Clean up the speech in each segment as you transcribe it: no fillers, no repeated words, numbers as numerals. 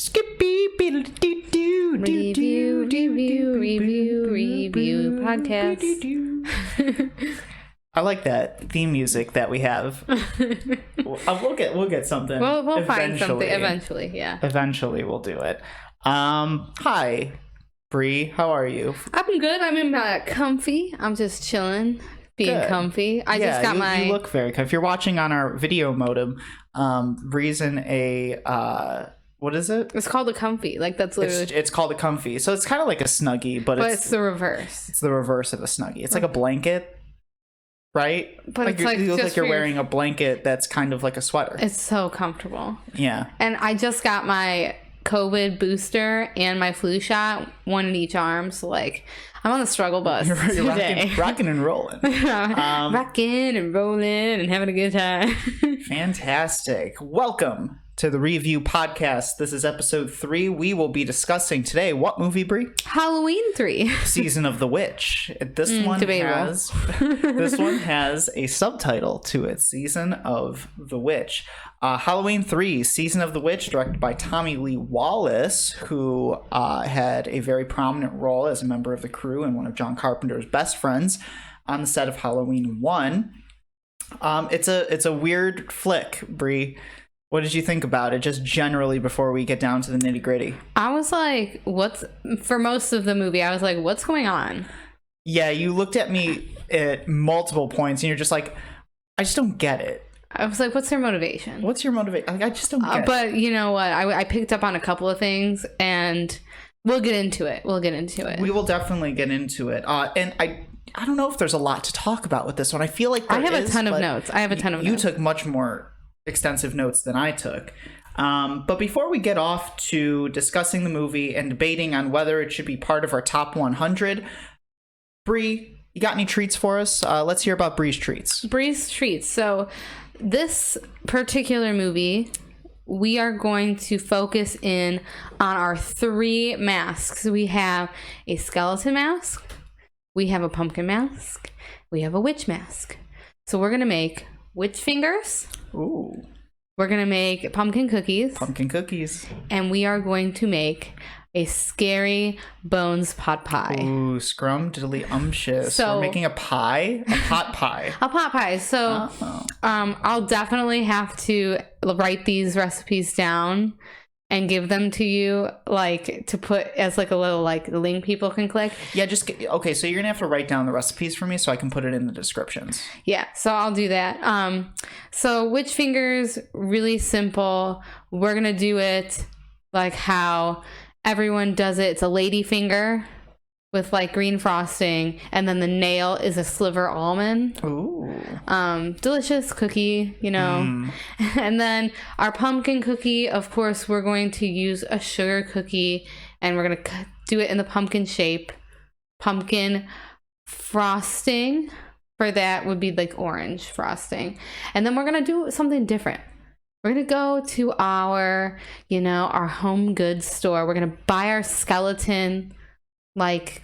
Review podcast. I like that theme music that we have. We'll get something. We'll find something eventually. Yeah. Eventually, we'll do it. Hi, Brie. How are you? I'm good. I'm in my comfy. I'm just chilling, being Good. Comfy. I just got my. You look very comfy. If you're watching on our video modem, Brie's in a what is it? It's called a comfy. Like that's literally. It's called a comfy. So it's kind of like a Snuggie, but it's the reverse. It's the reverse of a Snuggie. It's like a blanket. Right? But it's like you look like you're wearing a blanket that's kind of like a sweater. It's so comfortable. Yeah. And I just got my COVID booster and my flu shot, one in each arm. So like I'm on the struggle bus today. Rocking and rolling. Rocking and rolling and having a good time. Fantastic. Welcome to the Review Podcast. This is episode 3. We will be discussing today what movie, Brie? Halloween 3. Season of the Witch. This one has a subtitle to it, Season of the Witch. Halloween 3, Season of the Witch, directed by Tommy Lee Wallace, who had a very prominent role as a member of the crew and one of John Carpenter's best friends on the set of Halloween 1. It's a weird flick, Brie. What did you think about it, just generally, before we get down to the nitty-gritty? I was like, for most of the movie, I was like, what's going on? Yeah, you looked at me at multiple points, and you're just like, I just don't get it. I was like, what's their motivation? What's your motivation? Like, I just don't get it. But you know what? I picked up on a couple of things, and we'll get into it. We will definitely get into it. And I don't know if there's a lot to talk about with this one. I feel like I have a ton of notes. You took much more extensive notes than I took. But before we get off to discussing the movie and debating on whether it should be part of our top 100, Brie, you got any treats for us? Let's hear about Brie's treats. So this particular movie, we are going to focus in on our 3 masks. We have a skeleton mask, we have a pumpkin mask, we have a witch mask. So we're going to make witch fingers. Ooh. We're going to make pumpkin cookies. And we are going to make a scary bones pot pie. Ooh, scrumdiddly-umptious. So we're making a pie? A pot pie. A pot pie. So I'll definitely have to write these recipes down and give them to you, like, to put as like a little like link people can click. Yeah, okay, so you're gonna have to write down the recipes for me so I can put it in the descriptions. Yeah, so I'll do that. So witch fingers, really simple. We're gonna do it like how everyone does it. It's a lady finger with like green frosting, and then the nail is a sliver almond. Ooh. Delicious cookie, you know. And then our pumpkin cookie, of course, we're going to use a sugar cookie, and we're going to do it in the pumpkin shape. Pumpkin frosting for that would be like orange frosting. And then we're going to do something different. We're going to go to our home goods store. We're going to buy our skeleton like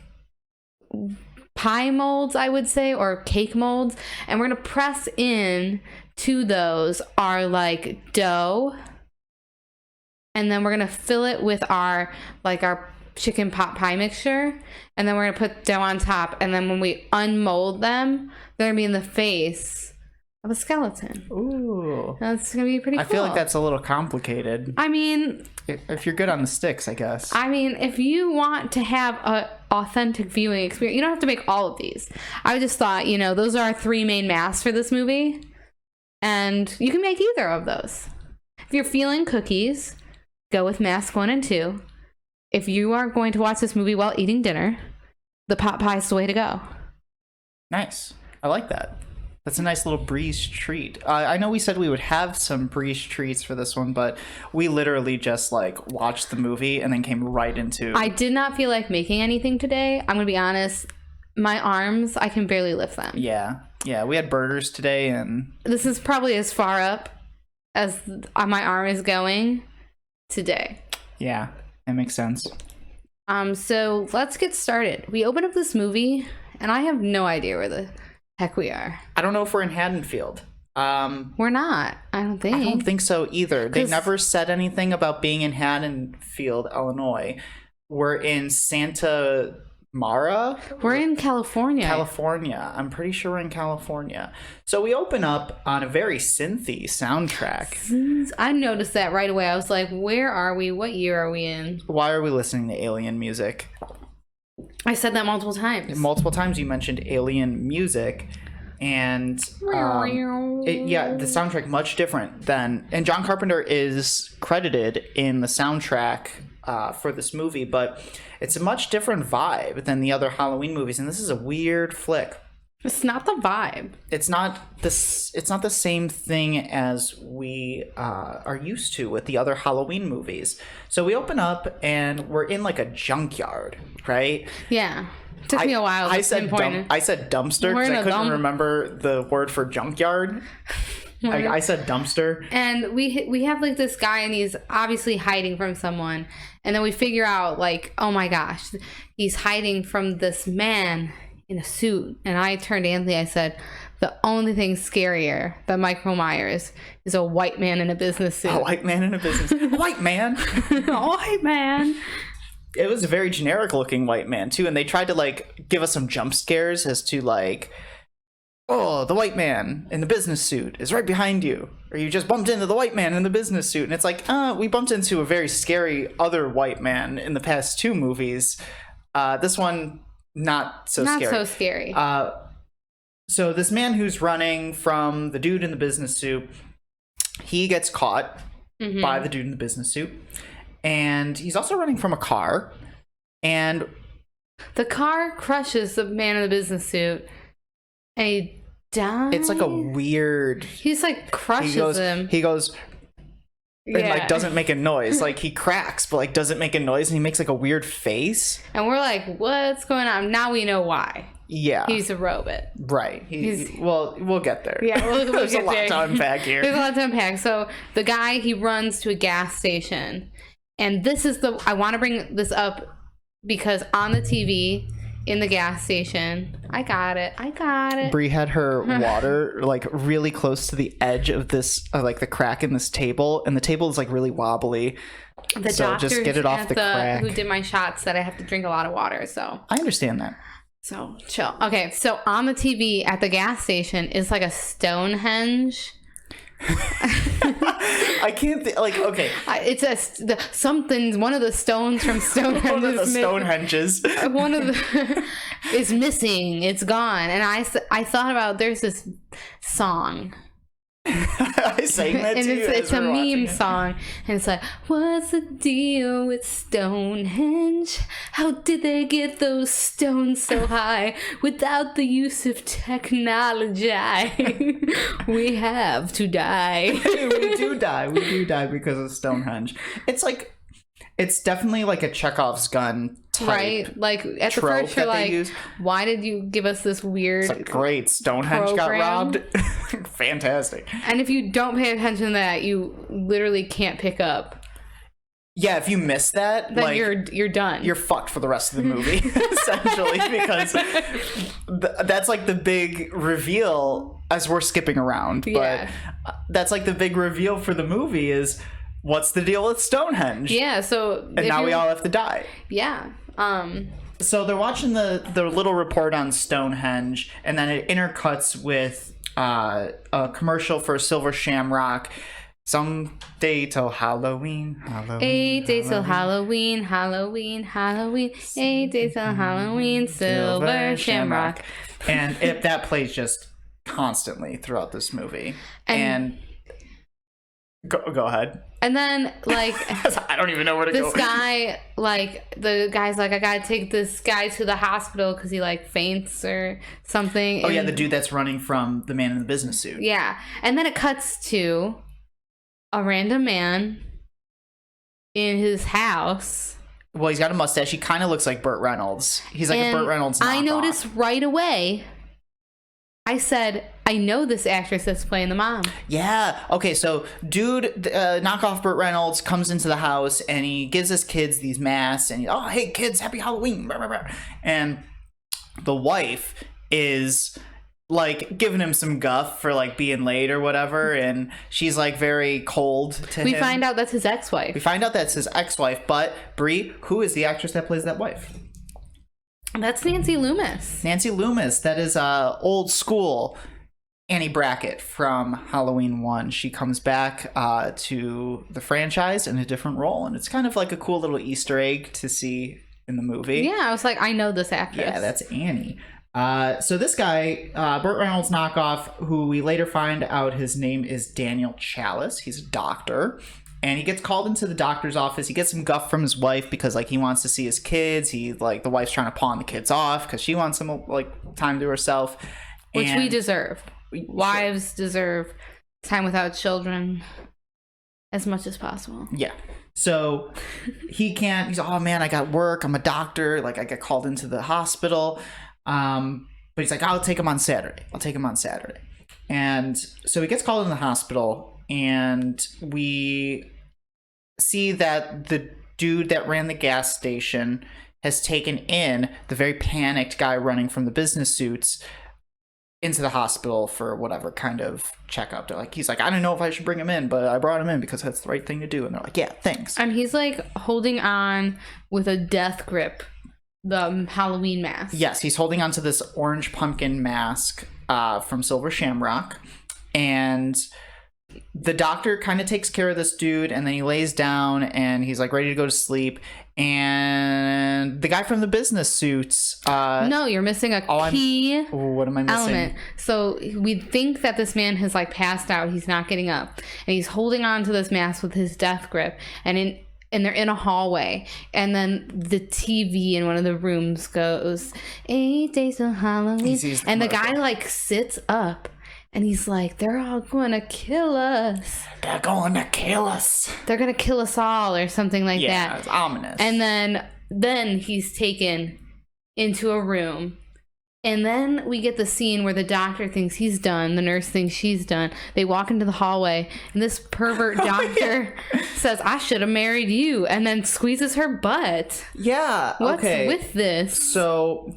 pie molds, I would say, or cake molds, and we're gonna press in to those our like dough, and then we're gonna fill it with our chicken pot pie mixture, and then we're gonna put dough on top, and then when we unmold them, they're gonna be in the face of a skeleton. Ooh, that's gonna be pretty cool. I feel like that's a little complicated. I mean, if you're good on the sticks, I guess. I mean, if you want to have a authentic viewing experience, you don't have to make all of these. I just thought, those are our 3 main masks for this movie, and you can make either of those. If you're feeling cookies, go with mask 1 and 2. If you are going to watch this movie while eating dinner, the pot pie is the way to go. Nice. I like that. That's a nice little Brie's treat. I know we said we would have some Brie's treats for this one, but we literally just watched the movie and then came right into... I did not feel like making anything today. I'm going to be honest. My arms, I can barely lift them. Yeah. We had burgers today, and... This is probably as far up as my arm is going today. Yeah, that makes sense. So let's get started. We open up this movie, and I have no idea where the heck we are. I don't know if we're in Haddonfield. We're not. I don't think. I don't think so either. They 'Cause- never said anything about being in Haddonfield, Illinois. We're in Santa Mara. We're in California. California. I'm pretty sure we're in California. So we open up on a very synthy soundtrack. I noticed that right away. I was like, where are we? What year are we in? Why are we listening to alien music? I said that multiple times. Multiple times you mentioned alien music, and the soundtrack much different than. And John Carpenter is credited in the soundtrack for this movie, but it's a much different vibe than the other Halloween movies, and this is a weird flick. It's not the vibe. It's not this. It's not the same thing as we are used to with the other Halloween movies. So we open up and we're in like a junkyard, right? Yeah. Took me a while. I said dumpster because I couldn't remember the word for junkyard. I said dumpster. And we have like this guy, and he's obviously hiding from someone. And then we figure out like, oh my gosh, he's hiding from this man in a suit. And I turned to Anthony, I said, the only thing scarier than Michael Myers is a white man in a business suit. A white man in a business suit. A white man. A white man. It was a very generic looking white man too, and they tried to like give us some jump scares as to like, oh, the white man in the business suit is right behind you, or you just bumped into the white man in the business suit. And it's like, we bumped into a very scary other white man in the past 2 movies. This one, not so scary. Not so scary. So this man who's running from the dude in the business suit, he gets caught by the dude in the business suit. And he's also running from a car. And the car crushes the man in the business suit. And he dies. It's like a weird... He's like crushes him. He goes... And like doesn't make a noise. Like he cracks, but like doesn't make a noise, and he makes like a weird face. And we're like, what's going on? Now we know why. Yeah. He's a robot. Right. Well, we'll get there. Yeah, we'll There's get a lot there. to unpack here. There's a lot to unpack. So the guy, he runs to a gas station. And this is I want to bring this up because on the TV in the gas station, I got it. Brie had her water like really close to the edge of this, like the crack in this table, and the table is like really wobbly. The so doctor just get it off the crack. Who did my shots said I have to drink a lot of water, so I understand that. So chill. Okay, so on the TV at the gas station is like a Stonehenge. I can't like okay. It's one of the stones from Stonehenge. One of the Stonehenges. One of the is missing. It's gone. And I thought about there's this song. I sang that and to you. It's a meme song, and it's like, what's the deal with Stonehenge? How did they get those stones so high without the use of technology? We have to die. We do die because of Stonehenge. It's definitely like a Chekhov's gun type, right? Like at the first you're like, why did you give us this weird? It's like, great, Stonehenge got robbed. Fantastic. And if you don't pay attention to that, you literally can't pick up. Yeah, if you miss that, then like, you're done. You're fucked for the rest of the movie, essentially, because that's like the big reveal as we're skipping around. Yeah. But that's like the big reveal for the movie is, what's the deal with Stonehenge? Yeah, so... And now we all have to die. Yeah. So they're watching the little report on Stonehenge, and then it intercuts with a commercial for Silver Shamrock. Someday till Halloween. 8 days till Halloween. 8 days till Halloween. Silver Shamrock. And that plays just constantly throughout this movie. And go ahead. And then, like... I don't even know where to go. This guy, like, the guy's like, I gotta take this guy to the hospital because he, like, faints or something. Oh, yeah, the dude that's running from the man in the business suit. Yeah. And then it cuts to a random man in his house. Well, he's got a mustache. He kind of looks like Burt Reynolds. He's like a Burt Reynolds knockoff. I noticed right away. I said, I know this actress that's playing the mom. Yeah. Okay, so dude, knockoff Burt Reynolds comes into the house and he gives his kids these masks and oh, hey kids, happy Halloween. And the wife is like giving him some guff for like being late or whatever, and she's like very cold to him. We find out that's his ex-wife. We find out that's his ex-wife, but Brie, who is the actress that plays that wife? That's Nancy Loomis. Nancy Loomis. That is old school Annie Brackett from Halloween 1. She comes back to the franchise in a different role, and it's kind of like a cool little Easter egg to see in the movie. Yeah, I was like, I know this actress. Yeah, that's Annie. So this guy, Burt Reynolds knockoff, who we later find out his name is Daniel Chalice. He's a doctor. And he gets called into the doctor's office. He gets some guff from his wife because, like, he wants to see his kids. The wife's trying to pawn the kids off because she wants some, like, time to herself. Which we deserve. Wives deserve time without children as much as possible. Yeah. So he's oh man, I got work. I'm a doctor. Like, I get called into the hospital. But he's like, I'll take him on Saturday. And so he gets called in the hospital, and we see that the dude that ran the gas station has taken in the very panicked guy running from the business suits into the hospital for whatever kind of checkup. He's like, I don't know if I should bring him in, but I brought him in because that's the right thing to do. And they're like, yeah, thanks. And he's like holding on with a death grip the Halloween mask. Yes, he's holding onto this orange pumpkin mask from Silver Shamrock, and the doctor kind of takes care of this dude, and then he lays down and he's like ready to go to sleep, and the guy from the business suits no, you're missing a key what am I missing element. So we think that this man has like passed out, he's not getting up, and he's holding on to this mask with his death grip, and they're in a hallway, and then the TV in one of the rooms goes 8 days till Halloween, and the guy like sits up, and he's like, they're all going to kill us. They're going to kill us. They're going to kill us all, or something like that. Yeah, it's ominous. And then he's taken into a room. And then we get the scene where the doctor thinks he's done. The nurse thinks she's done. They walk into the hallway, and this pervert doctor says, I should have married you, and then squeezes her butt. Yeah, What's with this? So,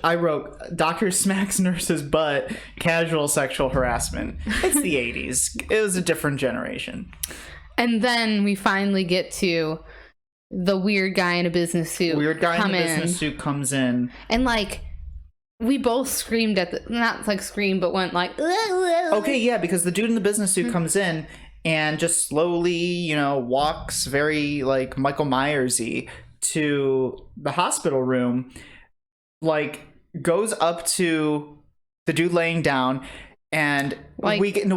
I wrote, doctor smacks nurse's butt, casual sexual harassment. It's the 80s. It was a different generation. And then we finally get to the weird guy in a business suit. Business suit comes in. And, like, we both screamed not like screamed, but went like, okay, yeah, because the dude in the business suit comes in and just slowly, walks very like Michael Myers-y to the hospital room, like goes up to the dude laying down, and like, we get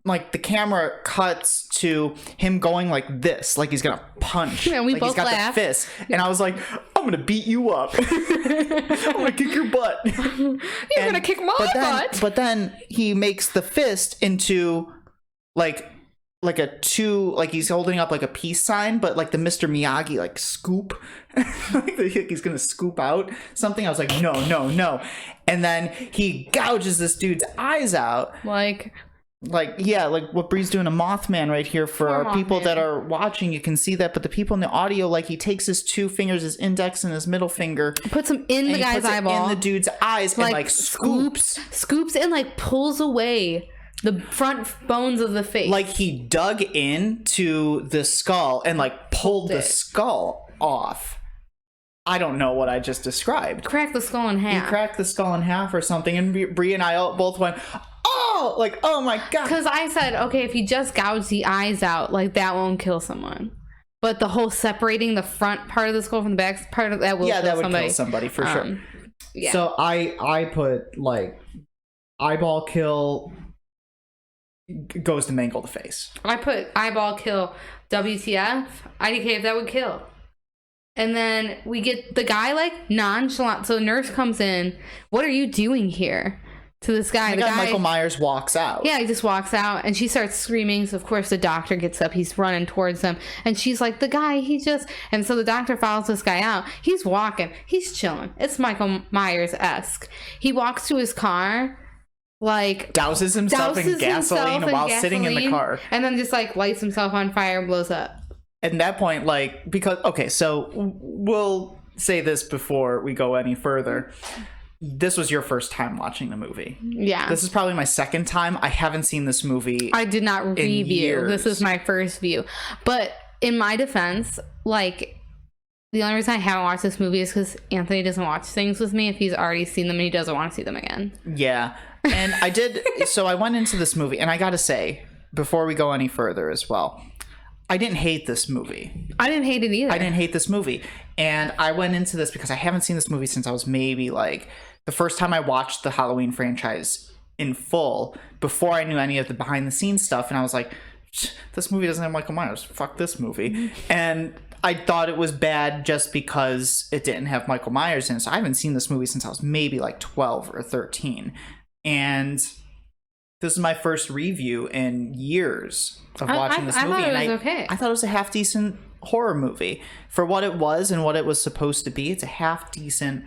like the camera cuts to him going like this, like he's gonna punch. And we like both he's got laughed. the fist, and I was like, I'm gonna beat you up. I'm gonna kick your butt. You're gonna kick my butt. But then he makes the fist into like a two, like he's holding up like a peace sign, but like the Mr. Miyagi like scoop. Like he's gonna scoop out something. I was like, no. And then he gouges this dude's eyes out. Like what Brie's doing a Mothman right here for our people that are watching. You can see that, but the people in the audio, like he takes his two fingers, his index and his middle finger, puts them in the guy's eyeball, in the dude's eyes, and like scoops and like pulls away the front bones of the face. Like he dug into the skull and like pulled the skull off. I don't know what I just described. Cracked the skull in half. He cracked the skull in half or something, and Brie and I both went, oh my god. Because I said, okay, if you just gouge the eyes out, like that won't kill someone. But the whole separating the front part of the skull from the back part of that will kill somebody. Would kill somebody for sure. Yeah. So I put like eyeball kill goes to mangle the face. I put eyeball kill WTF IDK if that would kill. And then we get the guy like nonchalant. So the nurse comes in. What are you doing here? To this guy. The guy Michael Myers walks out. Yeah, he just walks out, and she starts screaming. So of course the doctor gets up. He's running towards them, and she's like, the guy, and so the doctor follows this guy out. He's walking. He's chilling. It's Michael Myers-esque. He walks to his car, like douses himself in gasoline while sitting in the car, and then just like lights himself on fire and blows up. At that point, like, because okay, so we'll say this before we go any further. this was your first time watching the movie. Yeah. This is probably my second time. I haven't seen this movie. I did not review. This is my first view. But in my defense, like, the only reason I haven't watched this movie is because Anthony doesn't watch things with me if he's already seen them and he doesn't want to see them again. Yeah. And I did. So I went into this movie, and I got to say, before we go any further as well, I didn't hate this movie. I didn't hate it either. I didn't hate this movie. And I went into this because I haven't seen this movie since I was maybe like the first time I watched the Halloween franchise in full, before I knew any of the behind the scenes stuff. And I was like, this movie doesn't have Michael Myers. Fuck this movie. And I thought it was bad just because it didn't have Michael Myers in it. So I haven't seen this movie since I was maybe like 12 or 13. And this is my first review in years of watching this movie. I thought it was a half decent horror movie. For what it was and what it was supposed to be, it's a half decent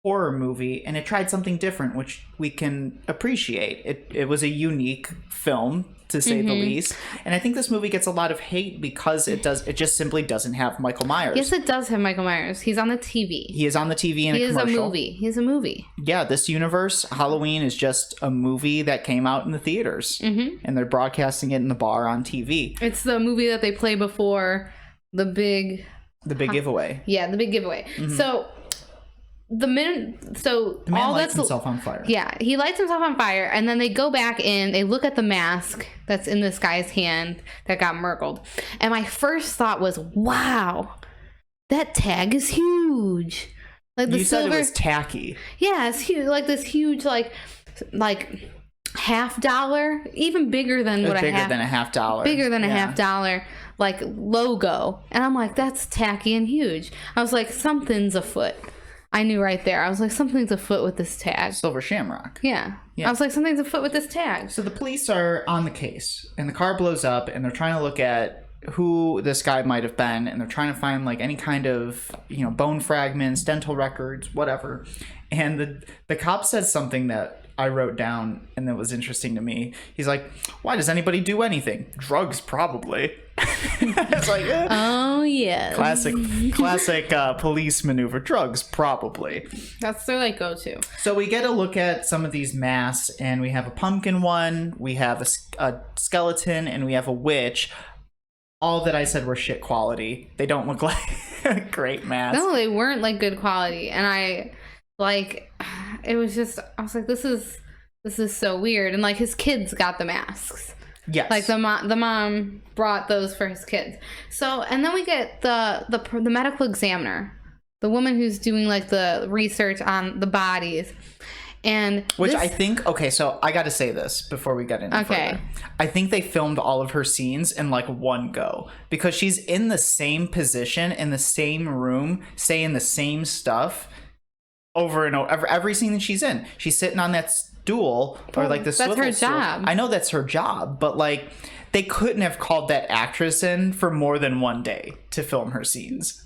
horror movie, and it tried something different, which we can appreciate. It was a unique film, to say the least. And I think this movie gets a lot of hate because it just simply doesn't have Michael Myers. Yes, it does have Michael Myers. He's on the TV. He is on the TV in a commercial. He is a movie. Yeah, this universe, Halloween is just a movie that came out in the theaters. And they're broadcasting it in the bar on TV. It's the movie that they play before the big giveaway. Yeah, the big giveaway. So the man lights himself on fire. Yeah, he lights himself on fire, and then they go back in, they look at the mask that's in this guy's hand that got murkled. And my first thought was, wow, that tag is huge. Like the silver, said it was tacky. Yeah, it's huge, like this huge like $50, even bigger than what I have. Bigger than a $50. Bigger than a $50 like logo. And I'm like, that's tacky and huge. I was like, something's afoot. I knew right there. I was like, something's afoot with this tag. Silver Shamrock. Yeah. I was like, something's afoot with this tag. So the police are on the case, and the car blows up, and they're trying to look at who this guy might have been, and they're trying to find like any kind of, bone fragments, dental records, whatever. And the cop says something that I wrote down, and that was interesting to me. He's like, why does anybody do anything? Drugs, probably. It's like, oh yeah, classic police maneuver. Drugs, probably. That's their like go-to. So we get a look at some of these masks, and we have a pumpkin one, we have a skeleton, and we have a witch. All that I said were shit quality. They don't look like great masks. No, they weren't like good quality, and I was like, this is so weird. And like his kids got the masks. Yes. Like the mom brought those for his kids. So, and then we get the medical examiner, the woman who's doing like the research on the bodies. And I think, okay, so I got to say this before we get into further. I think they filmed all of her scenes in like one go, because she's in the same position in the same room saying the same stuff over and over. Every scene that she's in, she's sitting on that stool or like the swivel that's her stool. job. I know that's her job, but like they couldn't have called that actress in for more than one day to film her scenes.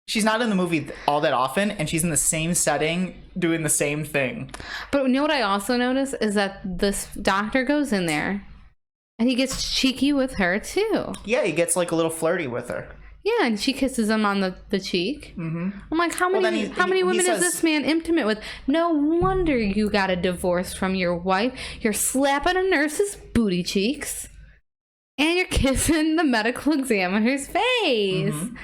She's not in the movie all that often, and she's in the same setting doing the same thing. But you know what I also noticed is that this doctor goes in there and he gets cheeky with her too. Yeah, he gets like a little flirty with her. Yeah, and she kisses him on the cheek. Mm-hmm. I'm like, how many women is this man intimate with? No wonder you got a divorce from your wife. You're slapping a nurse's booty cheeks, and you're kissing the medical examiner's face. Mm-hmm.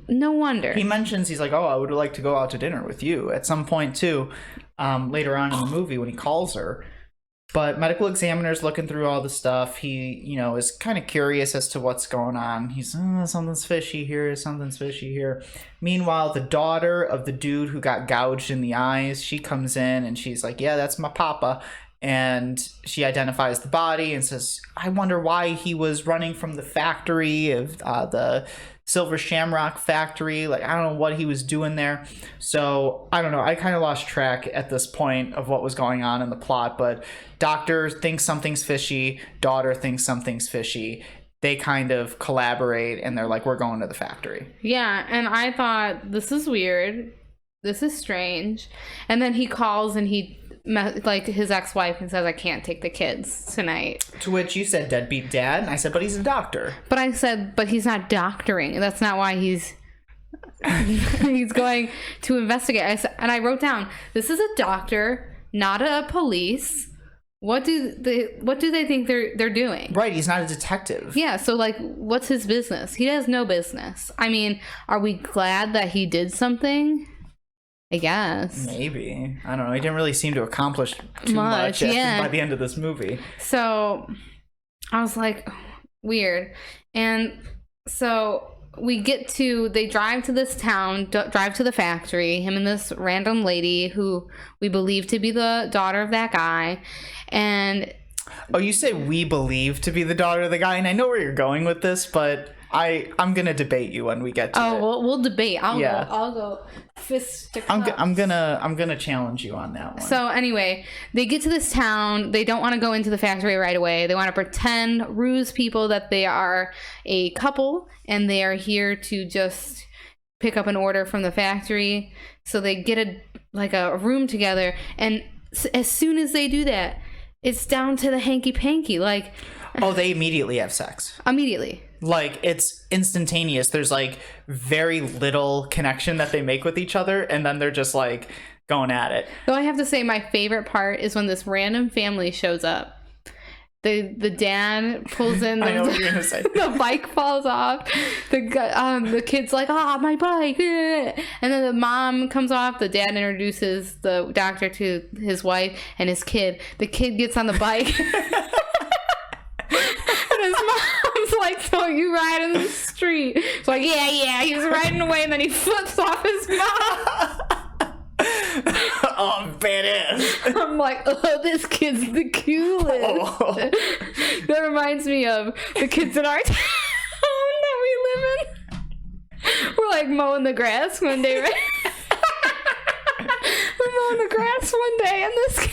No wonder. He mentions, he's like, oh, I would like to go out to dinner with you at some point too, later on in the movie when he calls her. But medical examiner's looking through all the stuff. He, is kind of curious as to what's going on. He's, something's fishy here, something's fishy here. Meanwhile, the daughter of the dude who got gouged in the eyes, she comes in and she's like, yeah, that's my papa. And she identifies the body and says, I wonder why he was running from the factory of the Silver Shamrock factory. Like, I don't know what he was doing there. So I don't know. I kind of lost track at this point of what was going on in the plot, but doctor thinks something's fishy. Daughter thinks something's fishy. They kind of collaborate and they're like, we're going to the factory. Yeah. And I thought, this is weird. This is strange. And then he calls and he like his ex-wife and says, I can't take the kids tonight. To which you said deadbeat dad, and I said, but he's a doctor. But I said, but he's not doctoring. That's not why he's He's going to investigate. And I wrote down, this is a doctor, not a police. What do they think they're doing? Right, he's not a detective. Yeah, so like, what's his business? He has no business. I mean, are we glad that he did something? I guess. Maybe. I don't know. He didn't really seem to accomplish too much by the end of this movie. So I was like, weird. And so they drive to this town, drive to the factory, him and this random lady who we believe to be the daughter of that guy. And oh, you say we believe to be the daughter of the guy, and I know where you're going with this, but I'm gonna debate you when we get to it. Oh, well, we'll debate. I'll go fist to cups. I'm gonna challenge you on that one. So anyway, they get to this town. They don't want to go into the factory right away. They want to pretend, ruse people that they are a couple and they are here to just pick up an order from the factory. So they get a room together, and as soon as they do that, it's down to the hanky panky. Like, oh, they immediately have sex. Immediately. Like, it's instantaneous. There's like very little connection that they make with each other, and then they're just like going at it. Though I have to say, my favorite part is when this random family shows up. The dad pulls in. I know what you're gonna say. The bike falls off. The kid's like, my bike. And then the mom comes off. The dad introduces the doctor to his wife and his kid. The kid gets on the bike. And his mom's like, don't you ride in the street. It's like, yeah. He's riding away, and then he flips off his mom. Oh, badass. I'm like, oh, this kid's the coolest. Oh. That reminds me of the kids in our town that we live in. We're like mowing the grass one day, right? We're mowing the grass one day, and this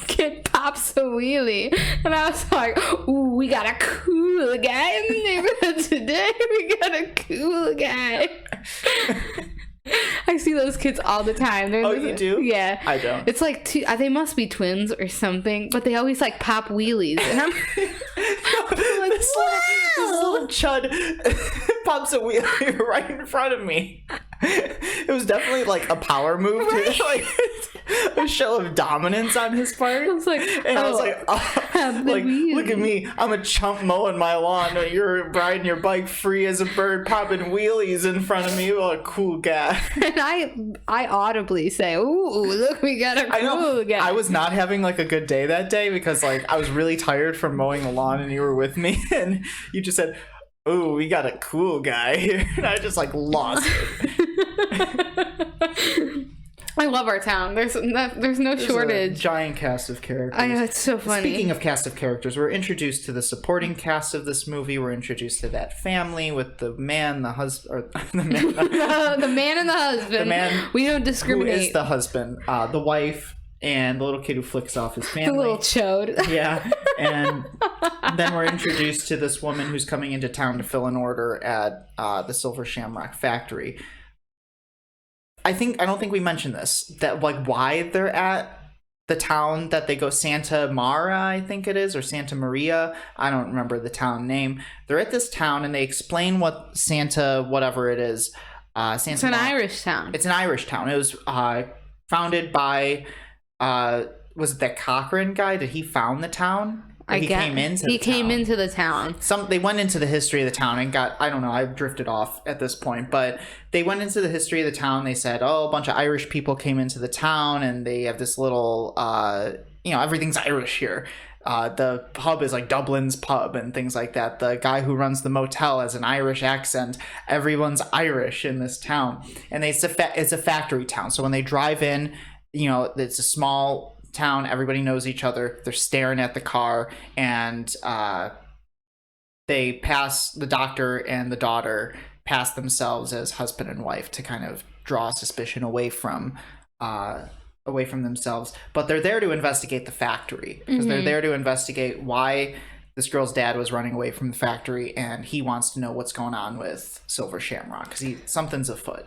kid pops a wheelie. And I was like, ooh, we got a cool guy in the neighborhood today. We got a cool guy. I see those kids all the time. You do? Yeah. I don't. It's like they must be twins or something, but they always like pop wheelies. And I'm like, this little chud pops a wheelie right in front of me. It was definitely like a power move, right? Too. Like a show of dominance on his part. I was like, look at me. I'm a chump mowing my lawn. You're riding your bike free as a bird, popping wheelies in front of me. What a cool guy. And I audibly say, ooh, look, we got a cool guy. I was not having like a good day that day because like I was really tired from mowing the lawn, and you were with me, and you just said, ooh, we got a cool guy here. And I just like lost it. I love our town. There's no shortage. A giant cast of characters. I know, it's so funny. Speaking of cast of characters, we're introduced to the supporting cast of this movie. We're introduced to that family with the man, the husband, or the man, the man and the husband. The man, we don't discriminate. Who is the husband? The wife and the little kid who flicks off his family. The little chode. Yeah, and then we're introduced to this woman who's coming into town to fill an order at the Silver Shamrock factory. I don't think we mentioned this, that like why they're at the town that they go, Santa Mara, I think it is, or Santa Maria. I don't remember the town name. They're at this town and they explain what Santa, whatever it is. It's an Irish town. It's an Irish town. It was founded by, was it that Cochrane guy? Did he found the town? He came into the town. They went into the history of the town and got, I don't know, I've drifted off at this point, but they went into the history of the town. They said, oh, a bunch of Irish people came into the town and they have this little, everything's Irish here. The pub is like Dublin's pub and things like that. The guy who runs the motel has an Irish accent. Everyone's Irish in this town. And it's a factory town. So when they drive in, it's a small town, everybody knows each other. They're staring at the car, and they pass, the doctor and the daughter pass themselves as husband and wife to kind of draw suspicion away from themselves. But they're there to investigate the factory, because they're there to investigate why this girl's dad was running away from the factory, and he wants to know what's going on with Silver Shamrock because something's afoot.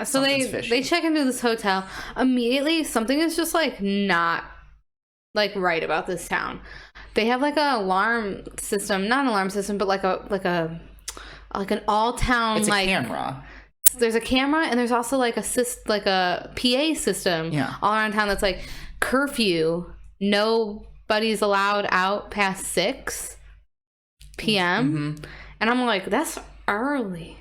So they check into this hotel immediately. Something is just like not like right about this town. They have like an alarm system, not an alarm system, but like an all town, it's like a camera. there's a camera and there's also like a PA system all around town that's like curfew. Nobody's allowed out past 6 p.m. And I'm like, that's early.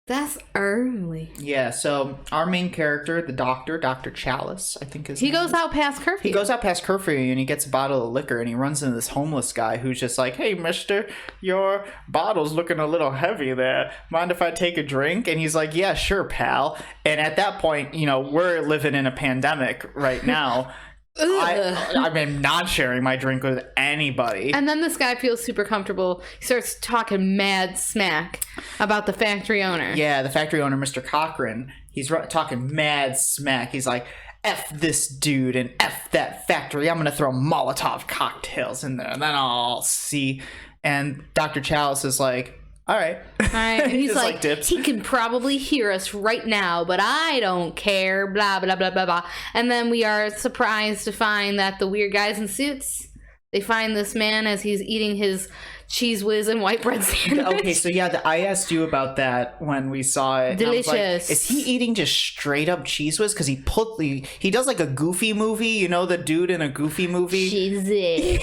That's early. Yeah, so our main character, the doctor, Dr. Chalice, I think he goes out past curfew. He goes out past curfew and he gets a bottle of liquor and he runs into this homeless guy who's just like, hey, mister, your bottle's looking a little heavy there. Mind if I take a drink? And he's like, yeah, sure, pal. And at that point, you know, we're living in a pandemic right now. I'm not sharing my drink with anybody. And then this guy feels super comfortable. He starts talking mad smack about the factory owner. Yeah, the factory owner, Mr. Cochran. He's talking mad smack. He's like, F this dude and F that factory. I'm going to throw Molotov cocktails in there and then I'll see. And Dr. Chalice is like, all right. And he's like he can probably hear us right now, but I don't care, blah, blah, blah, blah, blah. And then we are surprised to find that the weird guys in suits, they find this man as he's eating his cheese whiz and white bread sandwich. Okay, so yeah, I asked you about that when we saw it. Delicious. Like, is he eating just straight up cheese whiz? Because he does like a Goofy movie, you know, the dude in a Goofy movie. Cheesy.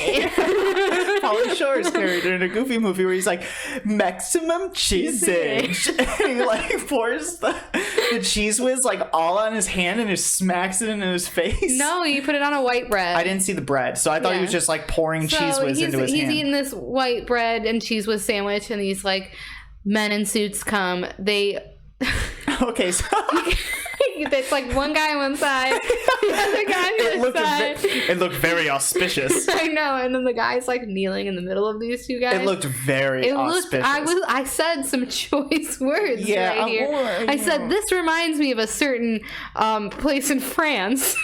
Pauly Shore's character in a Goofy movie where he's like, maximum cheesage. And he like pours the cheese whiz like all on his hand and just smacks it into his face. No, you put it on a white bread. I didn't see the bread, so I thought he was just like pouring cheese whiz into his hand. He's eating this white bread and cheese whiz sandwich, and these like men in suits come. Okay, so it's like one guy on one side, the other guy on the other side. It looked very auspicious. I know, and then the guy's like kneeling in the middle of these two guys. It looked very auspicious. I said some choice words right here. I said, this reminds me of a certain place in France.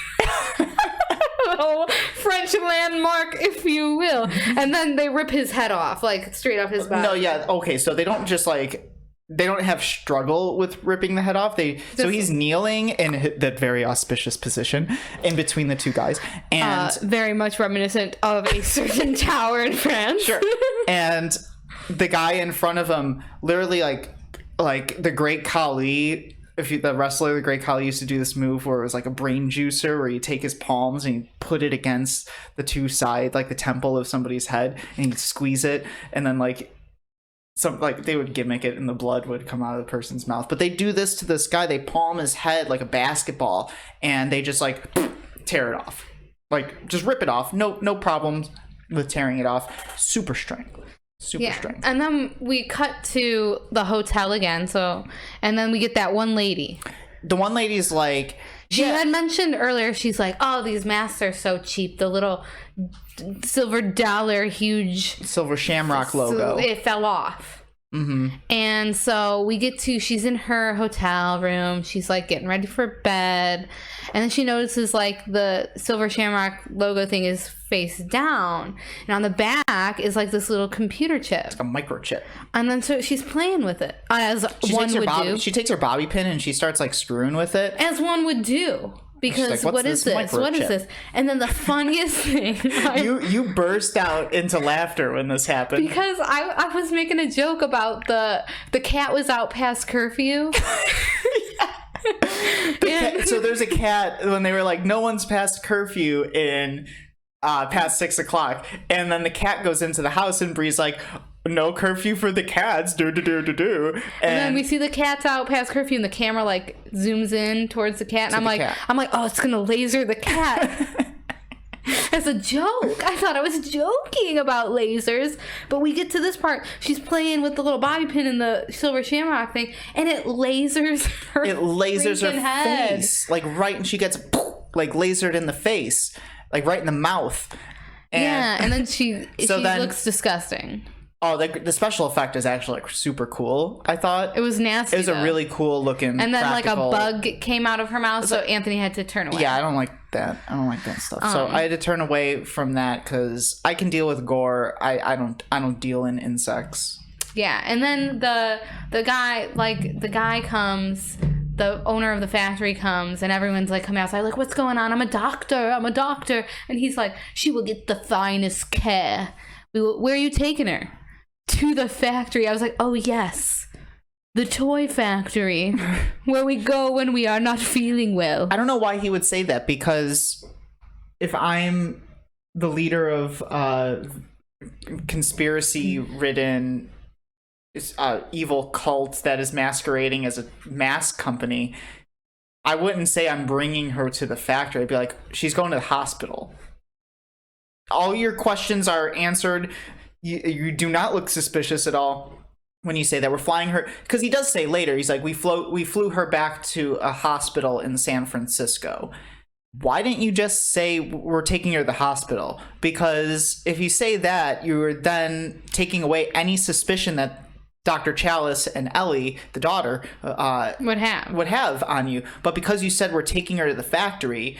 Oh, French landmark, if you will. And then they rip his head off, like straight off his body. No, yeah, okay, so they don't just like... They don't have struggle with ripping the head off. So he's kneeling in that very auspicious position in between the two guys, and very much reminiscent of a certain tower in France. Sure. And the guy in front of him, literally like the Great Khali. The wrestler, the Great Khali, used to do this move where it was like a brain juicer, where you take his palms and you put it against the two sides, like the temple of somebody's head, and you squeeze it, and then like. They would gimmick it and the blood would come out of the person's mouth. But they do this to this guy. They palm his head like a basketball and they just like tear it off. Like just rip it off. No problems with tearing it off. Super strength. Super strength. And then we cut to the hotel again. And then we get that one lady. The one lady's like... She had mentioned earlier, she's like, oh, these masks are so cheap. The little silver dollar, huge... Silver shamrock logo. It fell off. Mm-hmm. And so she's in her hotel room. She's like getting ready for bed. And then she notices like the silver shamrock logo thing is face down. And on the back is like this little computer chip. It's like a microchip. And then so she's playing with it, as one would do. She takes her bobby pin and she starts like screwing with it. As one would do. Because like, what is this? What is this? And then the funniest thing... You burst out into laughter when this happened. Because I was making a joke about the cat was out past curfew. So there's a cat when they were like, no one's past curfew in past 6 o'clock. And then the cat goes into the house and Brie's like... No curfew for the cats. Do. And then we see the cats out past curfew, and the camera like zooms in towards the cat, and I'm like, oh, it's gonna laser the cat. As a joke. I thought I was joking about lasers, but we get to this part. She's playing with the little bobby pin in the silver shamrock thing, and it lasers her. It lasers her head. face, like right, and she gets like lasered in the face, like right in the mouth. And then she looks disgusting. Oh, the special effect is actually like super cool. I thought it was nasty. It was a really cool looking. And then practical... like a bug came out of her mouth, so Anthony had to turn away. Yeah, I don't like that. I don't like that stuff. So I had to turn away from that because I can deal with gore. I don't deal in insects. Yeah, and then the guy comes. The owner of the factory comes and everyone's like coming outside like, what's going on? I'm a doctor. And he's like, she will get the finest care. Where are you taking her? To the factory. I was like, oh yes, the toy factory, where we go when we are not feeling well. I don't know why he would say that, because if I'm the leader of conspiracy-ridden evil cult that is masquerading as a mask company, I wouldn't say I'm bringing her to the factory. I'd be like, she's going to the hospital. All your questions are answered. You do not look suspicious at all when you say that. We're flying her, because he does say later, he's like, we flew her back to a hospital in San Francisco. Why didn't you just say we're taking her to the hospital? Because if you say that, you're then taking away any suspicion that Dr. Chalice and Ellie, the daughter, would have on you. But because you said we're taking her to the factory,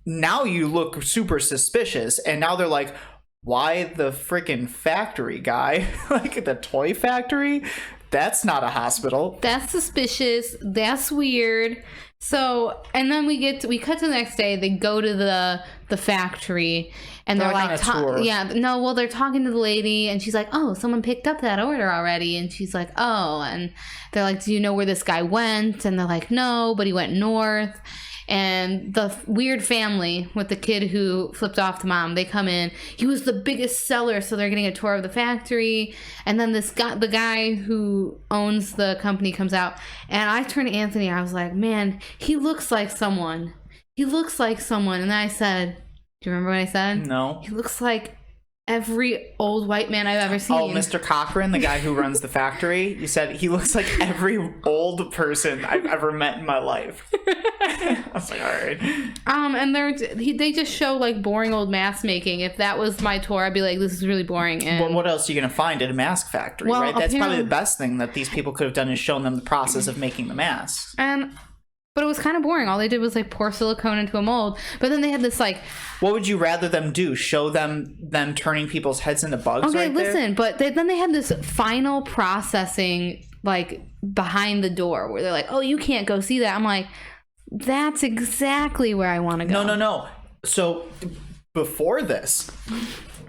now you look super suspicious. And now they're like, why the freaking factory, guy? Like the toy factory? That's not a hospital. That's suspicious. That's weird. So, and then we cut to the next day. They go to the factory, and they're like, they're talking to the lady, and she's like, oh, someone picked up that order already. And she's like, oh, and they're like, do you know where this guy went? And they're like, no, but he went north. And the weird family with the kid who flipped off the mom, they come in. He was the biggest seller, so they're getting a tour of the factory. And then the guy who owns the company comes out. And I turned to Anthony, I was like, man, he looks like someone. He looks like someone. And then I said, do you remember what I said? No. He looks like every old white man I've ever seen. Oh, Mr. Cochran, the guy who runs the factory. You said he looks like every old person I've ever met in my life. I was like, all right. And they just show like boring old mask making. If that was my tour, I'd be like, this is really boring. And well, what else are you gonna find at a mask factory, right? That's probably the best thing that these people could have done, is shown them the process of making the masks. But it was kind of boring. All they did was like pour silicone into a mold. But then they had this like... What would you rather them do? Show them turning people's heads into bugs? Okay, listen. But then they had this final processing like behind the door where they're like, oh, you can't go see that. I'm like, that's exactly where I want to go. No. So before this,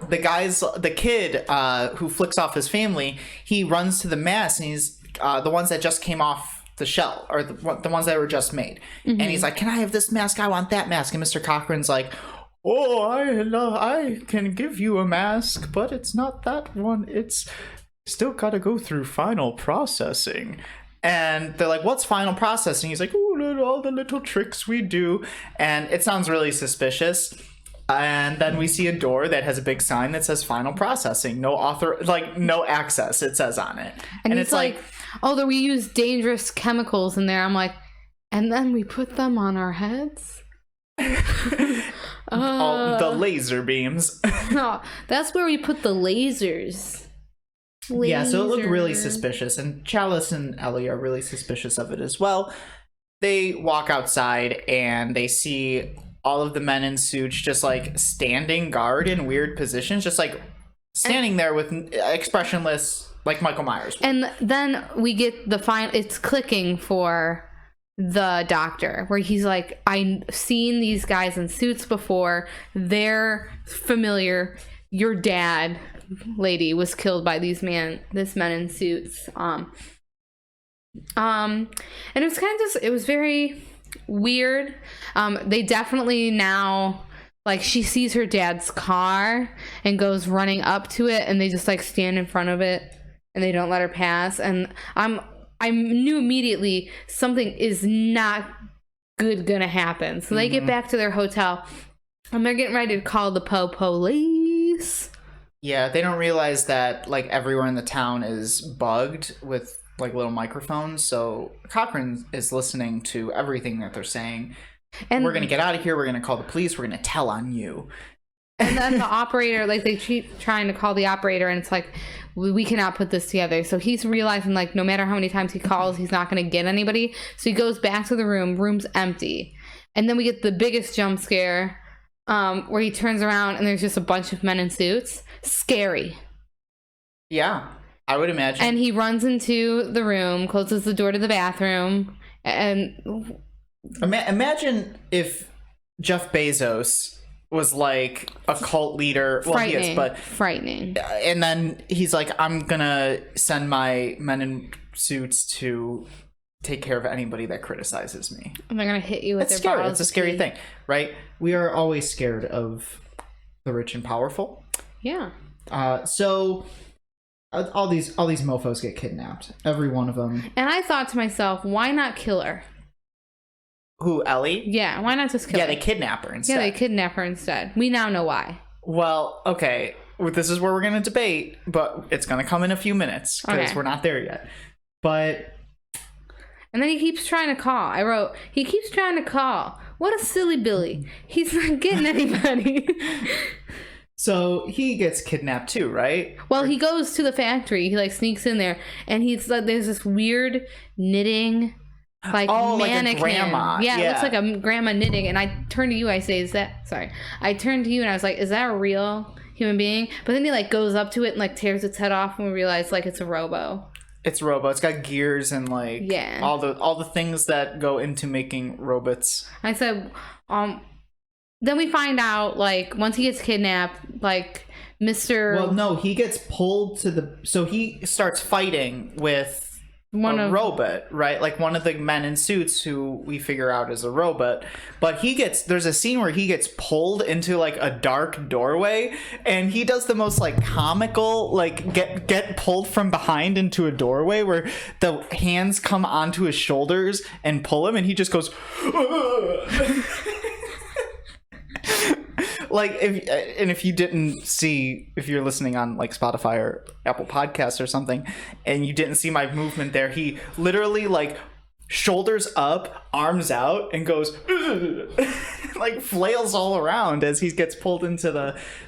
the kid who flicks off his family, he runs to the mask, and he's the ones that just came off the shell, or the ones that were just made. Mm-hmm. And he's like, can I have this mask? I want that mask. And Mr. Cochran's like, oh, I can give you a mask, but it's not that one. It's still got to go through final processing. And they're like, what's final processing? He's like, oh, all the little tricks we do. And it sounds really suspicious. And then we see a door that has a big sign that says final processing, no access, it says on it. And it's like, oh, we use dangerous chemicals in there. I'm like, and then we put them on our heads? All the laser beams. No, that's where we put the lasers. Yeah, so it looked really suspicious, and Chalice and Ellie are really suspicious of it as well. They walk outside, and they see all of the men in suits just like standing guard in weird positions, just like standing there with expressionless, like Michael Myers. And then we get the final, it's clicking for the doctor, where he's like, I've seen these guys in suits before. They're familiar. Your dad, lady, was killed by this men in suits. And it was kind of just, it was very weird. They definitely now, like, she sees her dad's car and goes running up to it, and they just like stand in front of it and they don't let her pass. And I knew immediately something is not good gonna happen. So they get back to their hotel and they're getting ready to call the police. Yeah, they don't realize that like everywhere in the town is bugged with like little microphones, so Cochran is listening to everything that they're saying. And we're gonna get out of here, we're gonna call the police, we're gonna tell on you. And then the operator, like, they keep trying to call the operator, and it's like, we cannot put this together. So he's realizing, like, no matter how many times he calls, he's not gonna get anybody. So he goes back to the room's empty. And then we get the biggest jump scare, where he turns around and there's just a bunch of men in suits. Scary. Yeah, I would imagine. And he runs into the room, closes the door to the bathroom, and... Imagine if Jeff Bezos was like a cult leader. Well, he is, but... Frightening. And then he's like, I'm gonna send my men in suits to take care of anybody that criticizes me. And they're gonna hit you with It's their scary. bottles It's a of scary tea. thing, right? We are always scared of the rich and powerful. Yeah. So all these mofos get kidnapped. Every one of them. And I thought to myself, why not kill her? Who, Ellie? Yeah, why not just kill her? Yeah, they kidnap her instead. Yeah, they kidnap her instead. We now know why. Well, okay. This is where we're going to debate, but it's going to come in a few minutes because we're not there yet. But... And then he keeps trying to call. I wrote, he keeps trying to call. What a silly Billy. He's not getting anybody. So he gets kidnapped too, right? Well, he goes to the factory. He like sneaks in there, and he's like, there's this weird knitting, like mannequin. Like a grandma. Yeah, it looks like a grandma knitting. And I turned to you. I say, I turned to you, and I was like, is that a real human being? But then he like goes up to it and like tears its head off, and we realize like it's a robo. It's robo. It's got gears and like all the things that go into making robots. I said, then we find out, like, once he gets kidnapped, like, Mr. Well, no, he gets pulled to the... So he starts fighting with a robot, right? Like, one of the men in suits who we figure out is a robot. But there's a scene where he gets pulled into, like, a dark doorway. And he does the most, like, comical, like, get pulled from behind into a doorway where the hands come onto his shoulders and pull him. And he just goes... Like, if you didn't see, if you're listening on like Spotify or Apple Podcasts or something, and you didn't see my movement there, he literally like shoulders up, arms out, and goes like flails all around as he gets pulled into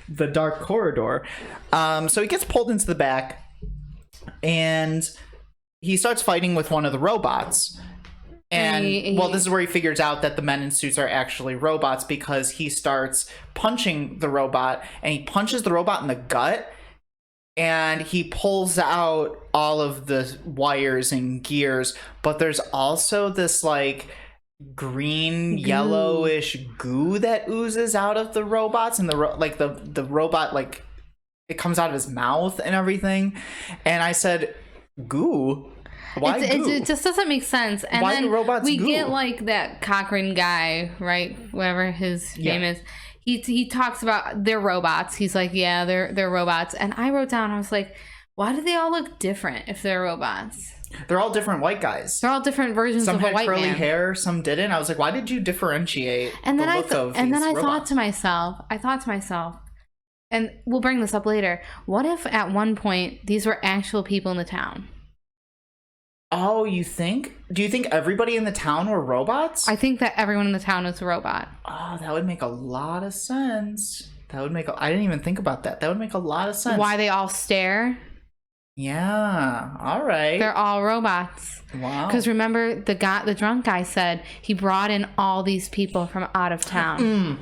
the dark corridor. So he gets pulled into the back, and he starts fighting with one of the robots. And, well, this is where he figures out that the men in suits are actually robots because he starts punching the robot, and he punches the robot in the gut, and he pulls out all of the wires and gears, but there's also this, like, green, yellowish goo that oozes out of the robots, and the robot, like, it comes out of his mouth and everything. And I said, goo? Why goo? It just doesn't make sense. And why then do robots we goo? get like that Cochrane guy, right? Whatever his name is. He talks about they're robots. He's like, yeah, they're robots. And I wrote down, I was like, why do they all look different if they're robots? They're all different white guys. They're all different versions of a white man. Some had curly hair, some didn't. I was like, why did you differentiate the look of these robots? I thought to myself, and we'll bring this up later, what if at one point these were actual people in the town? Oh, you think? Do you think everybody in the town were robots? I think that everyone in the town is a robot. Oh, that would make a lot of sense. I didn't even think about that. That would make a lot of sense. Why they all stare? Yeah. All right. They're all robots. Wow. Because remember, the drunk guy said he brought in all these people from out of town.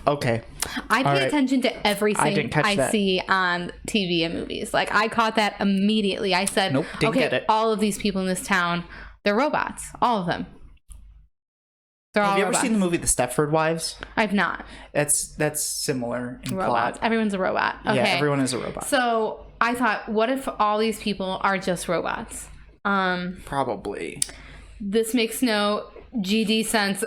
Okay. I pay attention to everything I see on TV and movies. Like, I caught that immediately. I said, nope, didn't get it. All of these people in this town, they're robots. All of them. Have you ever seen the movie The Stepford Wives? I've not. That's similar in robots. plot. Everyone's a robot. Okay. Yeah, everyone is a robot. So I thought, what if all these people are just robots? Probably. This makes no GD sense.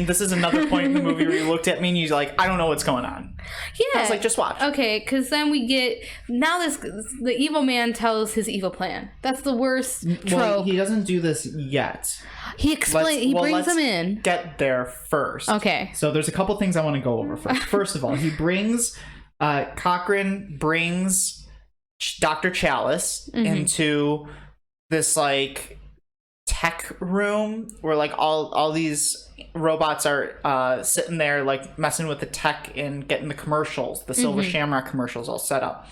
This is another point in the movie where you looked at me and you're like, I don't know what's going on. Yeah. I was like, just watch. Okay, because then we get, the evil man tells his evil plan. That's the worst trope. Well, he doesn't do this yet. He brings them in. Get there first. Okay. So there's a couple things I want to go over first. First of all, Cochrane brings Dr. Chalice into this, like, tech room where like all these robots are sitting there like messing with the tech and getting the commercials, the Silver Shamrock commercials all set up.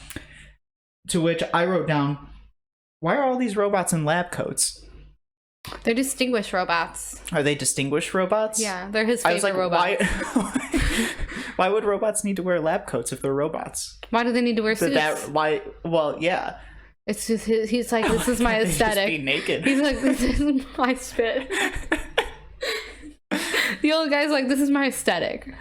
To which I wrote down, why are all these robots in lab coats? They're distinguished robots. Are they distinguished robots? Yeah, they're his favorite robots. Why would robots need to wear lab coats if they're robots? Why do they need to wear suits? Well, yeah. It's just he's like, this is my aesthetic. Just be naked. He's like, this is my spit. The old guy's like, this is my aesthetic.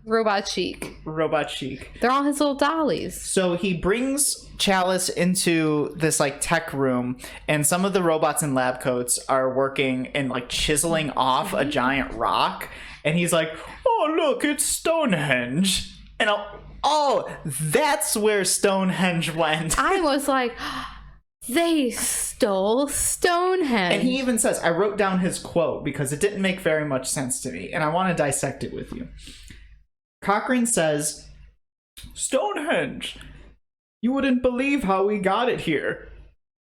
Robot chic. Robot chic. They're all his little dollies. So he brings Chalice into this like tech room, and some of the robots in lab coats are working and like chiseling off a giant rock. And he's like, "Oh, look, it's Stonehenge." And that's where Stonehenge went. I was like, they stole Stonehenge. And he even says, I wrote down his quote because it didn't make very much sense to me, and I want to dissect it with you. Cochrane says, "Stonehenge, you wouldn't believe how we got it here."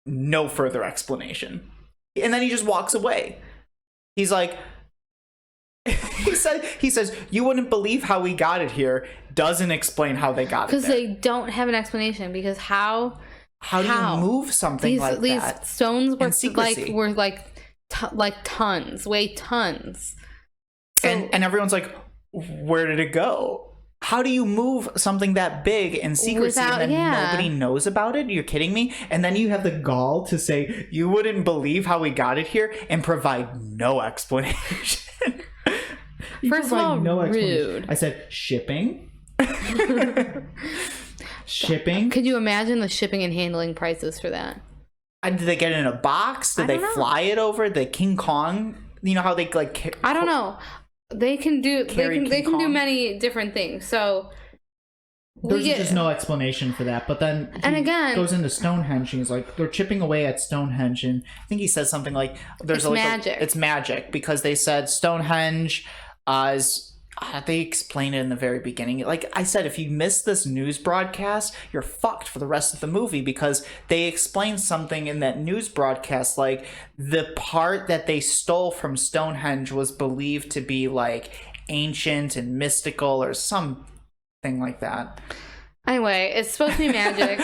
No further explanation. And then he just walks away. He's like, he says, "You wouldn't believe how we got it here." Doesn't explain how they got it there. Because they don't have an explanation. Because how do you move something like that? These stones were like tons, weigh tons. So, and everyone's like, where did it go? How do you move something that big in secrecy and then nobody knows about it? You're kidding me? And then you have the gall to say, "You wouldn't believe how we got it here," and provide no explanation. First of all, rude. I said shipping. Shipping. Could you imagine the shipping and handling prices for that? Did they get it in a box? Did they fly it over? The King Kong? You know how they like? I don't know. They can do many different things. So there's just no explanation for that. But then he goes into Stonehenge and he's like, they're chipping away at Stonehenge, and I think he says something like, "There's magic." It's magic because they said Stonehenge is. They explain it in the very beginning. Like I said, if you miss this news broadcast, you're fucked for the rest of the movie, because they explain something in that news broadcast, like the part that they stole from Stonehenge was believed to be like ancient and mystical or something like that. Anyway, it's supposed to be magic.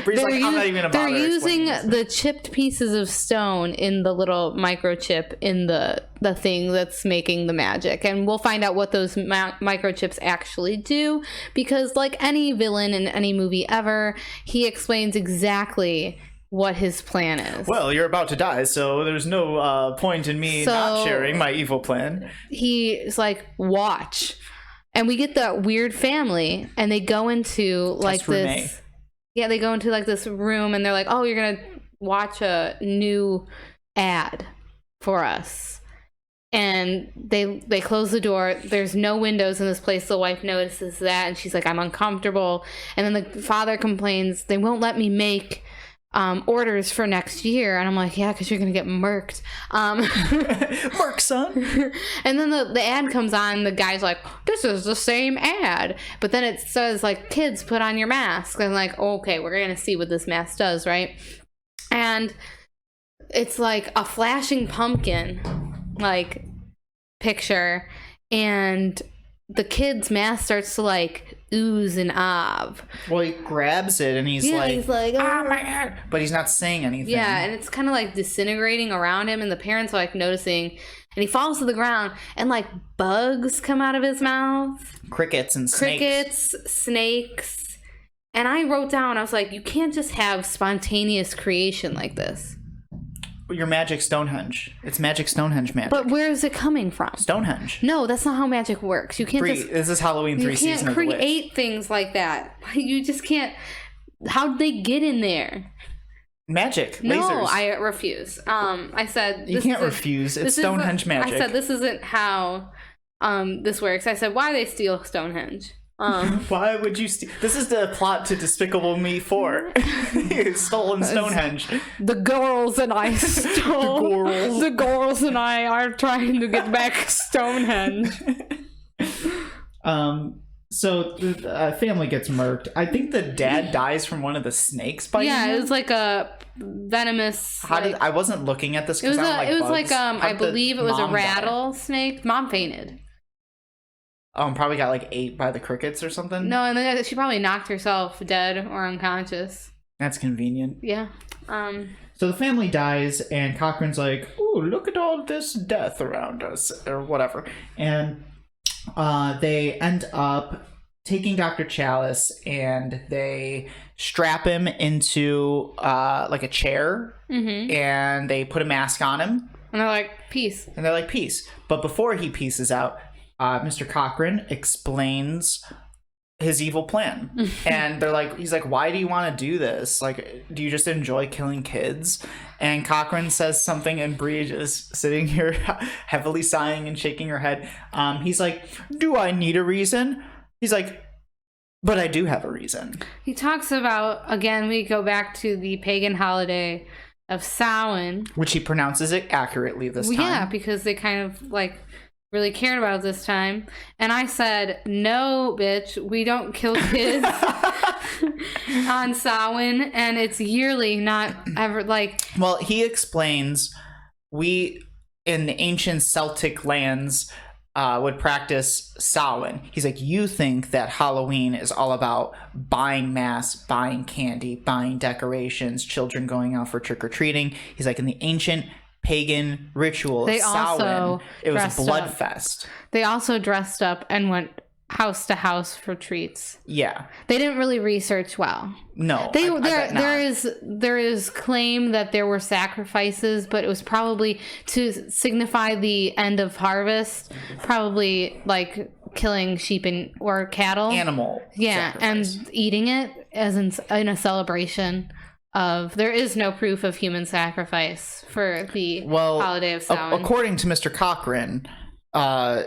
Bree's like, I'm not even gonna bother. They're using the chipped pieces of stone in the little microchip in the thing that's making the magic. And we'll find out what those microchips actually do, because like any villain in any movie ever, he explains exactly what his plan is. Well, you're about to die, so there's no point in me not sharing my evil plan. He's like, "Watch." And we get that weird family, and they go into like this. Yeah, they go into like this room, and they're like, "Oh, you're gonna watch a new ad for us." And they close the door. There's no windows in this place. The wife notices that, and she's like, "I'm uncomfortable." And then the father complains, "They won't let me make orders for next year." And I'm like, "Yeah, because you're gonna get murked." Murk, son. And then the ad comes on, the guy's like, "This is the same ad," but then it says like, "Kids, put on your mask." And like, okay, we're gonna see what this mask does, right? And it's like a flashing pumpkin like picture, and the kid's mask starts to like ooze and ov. Well, he grabs it and he's like, "Oh my god!" But he's not saying anything. Yeah, and it's kind of like disintegrating around him, and the parents are like noticing, and he falls to the ground, and like bugs come out of his mouth, crickets, snakes. And I wrote down, I was like, you can't just have spontaneous creation like this. Your magic Stonehenge. It's magic Stonehenge magic. But where is it coming from? Stonehenge. No, that's not how magic works. You can't Brie, this is Halloween 3 season of the witch. You can't create things like that. You just can't. How'd they get in there? Magic. No, lasers. I refuse. I said you can't refuse. It's Stonehenge magic. I said this isn't how this works. I said, why do they steal Stonehenge? Why would you steal? This is the plot to Despicable Me 4. Stolen Stonehenge. The girls and I stole. The girls and I are trying to get back Stonehenge. So the family gets murked. I think the dad dies from one of the snakes biting him. It was like a venomous. I wasn't looking at this because I don't like bugs. I believe it was a rattlesnake. Mom fainted. Probably got like ate by the crickets or something. No, and then she probably knocked herself dead or unconscious. That's convenient. Yeah. So the family dies, and Cochrane's like, "Ooh, look at all this death around us," or whatever. And they end up taking Dr. Chalice, and they strap him into like a chair, and they put a mask on him. And they're like, peace. But before he pieces out, Mr. Cochran explains his evil plan. And he's like, why do you want to do this? Like, do you just enjoy killing kids? And Cochran says something, and Brie is sitting here heavily sighing and shaking her head. He's like, do I need a reason? He's like, but I do have a reason. He talks about, again, we go back to the pagan holiday of Samhain. Which he pronounces it accurately this time. Yeah, because they kind of, like, really cared about it this time. And I said, no, bitch, we don't kill kids on Samhain, and it's yearly, not ever, like... Well, he explains, we, in the ancient Celtic lands, would practice Samhain. He's like, you think that Halloween is all about buying masks, buying candy, buying decorations, children going out for trick-or-treating. He's like, in the ancient pagan ritual of Samhain, it was bloodfest. They also dressed up and went house to house for treats. Yeah. They didn't really research well. No. There is claim that there were sacrifices, but it was probably to signify the end of harvest, probably like killing sheep or cattle. Animal. Yeah, sacrifice. And eating it as in a celebration of... There is no proof of human sacrifice for the holiday of Samhain. According to Mr. Cochran, we're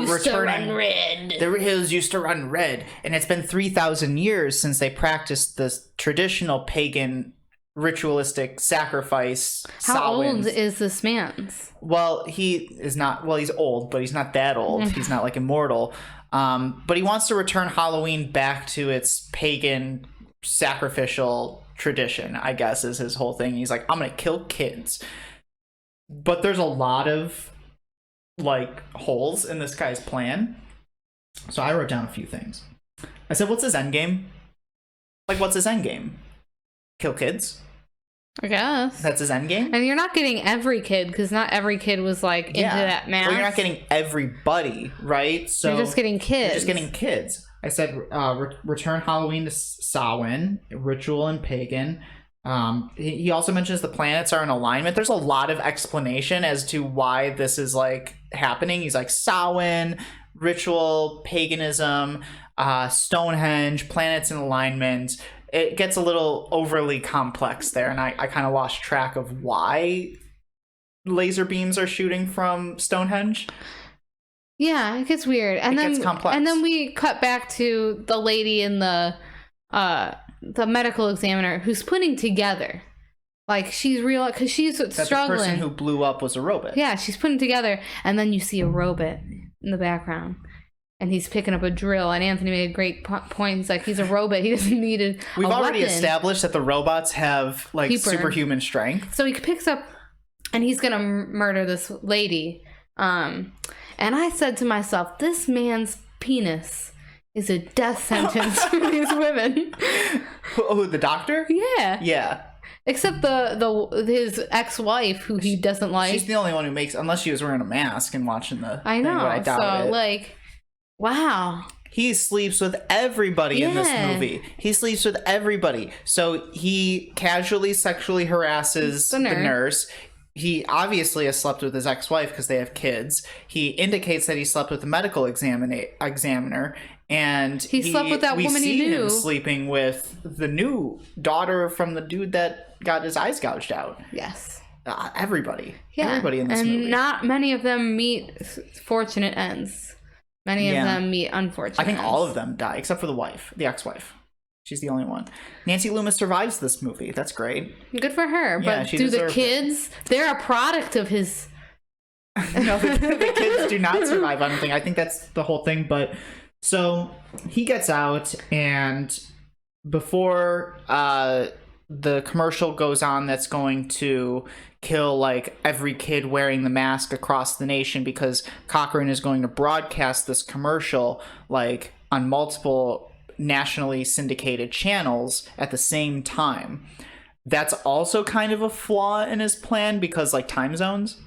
returning. The hills used to run red, and it's been 3,000 years since they practiced this traditional pagan ritualistic sacrifice. How old is this man's? Well, he is not. Well, he's old, but he's not that old. He's not like immortal. But he wants to return Halloween back to its pagan sacrificial tradition, I guess, is his whole thing. He's like, I'm gonna kill kids. But there's a lot of like holes in this guy's plan. So I wrote down a few things. I said, what's his end game? Like, what's his end game? Kill kids? I guess. That's his end game? And you're not getting every kid, because not every kid was like into that mask. Well, you're not getting everybody, right? So you're just getting kids. You're just getting kids. I said, return Halloween to Samhain, ritual and pagan. He also mentions the planets are in alignment. There's a lot of explanation as to why this is like happening. He's like Samhain, ritual, paganism, Stonehenge, planets in alignment. It gets a little overly complex there, and I kind of lost track of why laser beams are shooting from Stonehenge. Yeah, it gets weird. And then, gets complex. And then we cut back to the lady in the medical examiner who's putting together, like, she's real, because she's struggling. The person who blew up was a robot. Yeah, she's putting together, and then you see a robot in the background, and he's picking up a drill. And Anthony made a great point. He's like, he's a robot. He doesn't need a We've already established that the robots have like superhuman strength. So he picks up, and he's gonna murder this lady. And I said to myself, this man's penis is a death sentence for these women. Oh, the doctor? Yeah. Yeah. Except his ex-wife, who he doesn't like. She's the only one who makes, unless she was wearing a mask and watching the I know. Thing, but I doubt it. Like, wow. He sleeps with everybody in this movie. He sleeps with everybody. So he casually sexually harasses the nurse. He obviously has slept with his ex-wife because they have kids. He indicates that he slept with the medical examiner. And he slept with that woman he knew. We see him sleeping with the new daughter from the dude that got his eyes gouged out. Yes. Everybody. Yeah. Everybody in this movie. And not many of them meet fortunate ends. Many of them meet unfortunate ends. I think ends. all of them die, except for the wife, the ex-wife. She's the only one. Nancy Loomis survives this movie. That's great. Good for her. Yeah, but do the kids, they're a product of his... No, the kids do not survive, I don't think. I think that's the whole thing. But so he gets out, and before the commercial goes on that's going to kill like every kid wearing the mask across the nation, because Cochran is going to broadcast this commercial like on multiple nationally syndicated channels at the same time. That's also kind of a flaw in his plan, because like time zones.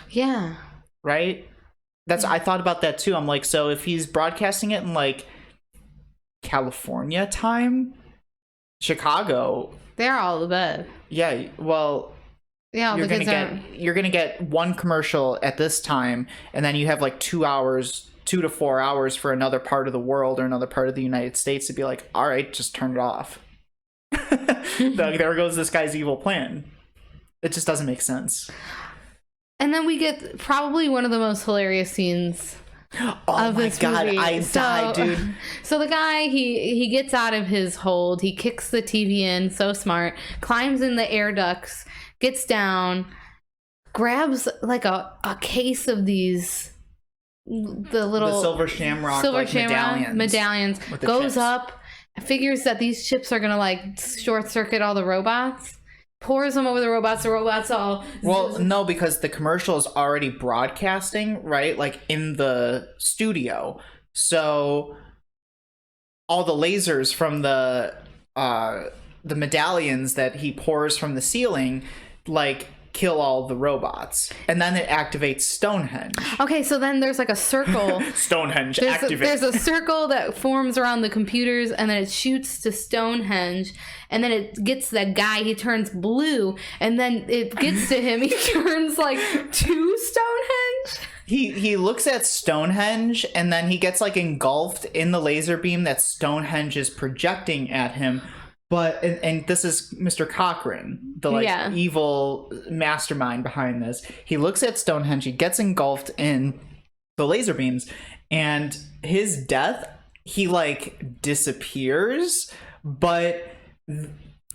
Yeah. Right? I thought about that too. I'm like, so if he's broadcasting it in like California time, Chicago, they're all to bed. Yeah, well, Yeah, you're gonna get one commercial at this time, and then you have like 2 to 4 hours for another part of the world or another part of the United States to be like, all right, just turn it off. There goes this guy's evil plan. It just doesn't make sense. And then we get probably one of the most hilarious scenes of this movie. I died, dude. So the guy, he gets out of his hold, he kicks the TV in, so smart, climbs in the air ducts, gets down, grabs like a case of these, the silver shamrock medallions, goes up, figures that these chips are gonna like short circuit all the robots, pours them over the robots all... Well, no, because the commercial is already broadcasting, right? Like in the studio. So all the lasers from the medallions that he pours from the ceiling, like, kill all the robots. And then it activates Stonehenge. Okay, so then there's like a circle. Stonehenge activate. There's a circle that forms around the computers, and then it shoots to Stonehenge, and then it gets that guy, he turns blue, and then it gets to him, he turns like to Stonehenge. He looks at Stonehenge, and then he gets like engulfed in the laser beam that Stonehenge is projecting at him. But and this is Mr. Cochran, the evil mastermind behind this. He looks at Stonehenge, he gets engulfed in the laser beams, and his death, he like disappears, but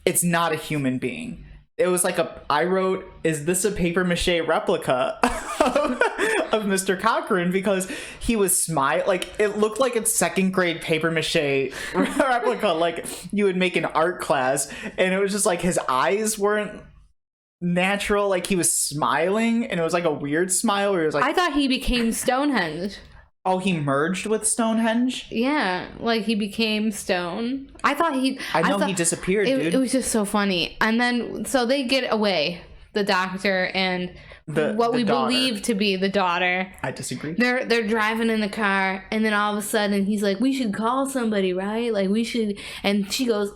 it's not a human being. It was like I wrote, is this a paper mache replica of Mr. Cochran? Because he was like, it looked like a second grade paper mache replica, like you would make in art class. And it was just like his eyes weren't natural. Like he was smiling, and it was like a weird smile where he was like... I thought he became Stonehenge. Oh, he merged with Stonehenge? Yeah, like he became Stone. I thought he disappeared, dude. It was just so funny. And then, so they get away, the doctor and what we believe to be the daughter. I disagree. They're driving in the car, and then all of a sudden he's like, we should call somebody, right? Like we should. And she goes...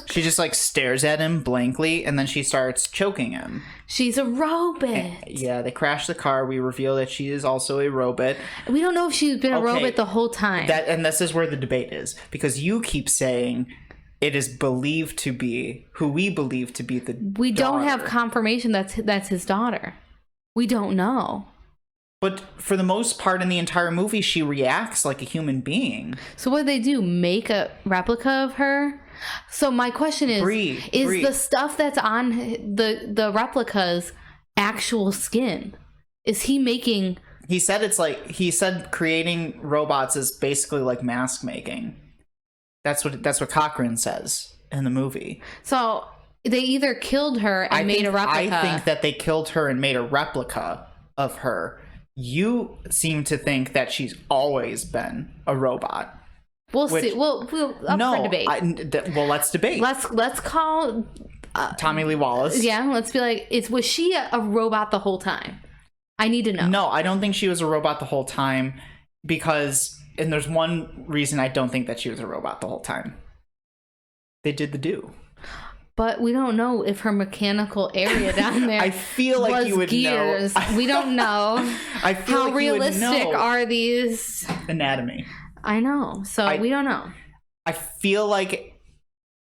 She just like stares at him blankly, and then she starts choking him. She's a robot. They crash the car. We reveal that she is also a robot. We don't know if she's been a robot the whole time. And this is where the debate is, because you keep saying it is believed to be who we believe to be the We daughter. Don't have confirmation that's his daughter. We don't know. But for the most part in the entire movie, she reacts like a human being. So what do? Make a replica of her? So my question is, Brie. The stuff that's on the replica's actual skin? Is he making... He said creating robots is basically like mask making. That's what Cochran says in the movie. So they either killed her and made a replica. I think that they killed her and made a replica of her. You seem to think that she's always been a robot. We'll see. We'll for debate. Let's debate. Let's call Tommy Lee Wallace. Yeah, let's be like, was she a robot the whole time? I need to know. No, I don't think she was a robot the whole time because, and there's one reason I don't think that she was a robot the whole time. They did the do. But we don't know if her mechanical area down there I feel like you would gears. know. We don't know. I feel how like realistic you would know. Are these Anatomy. I know. So we don't know. I feel like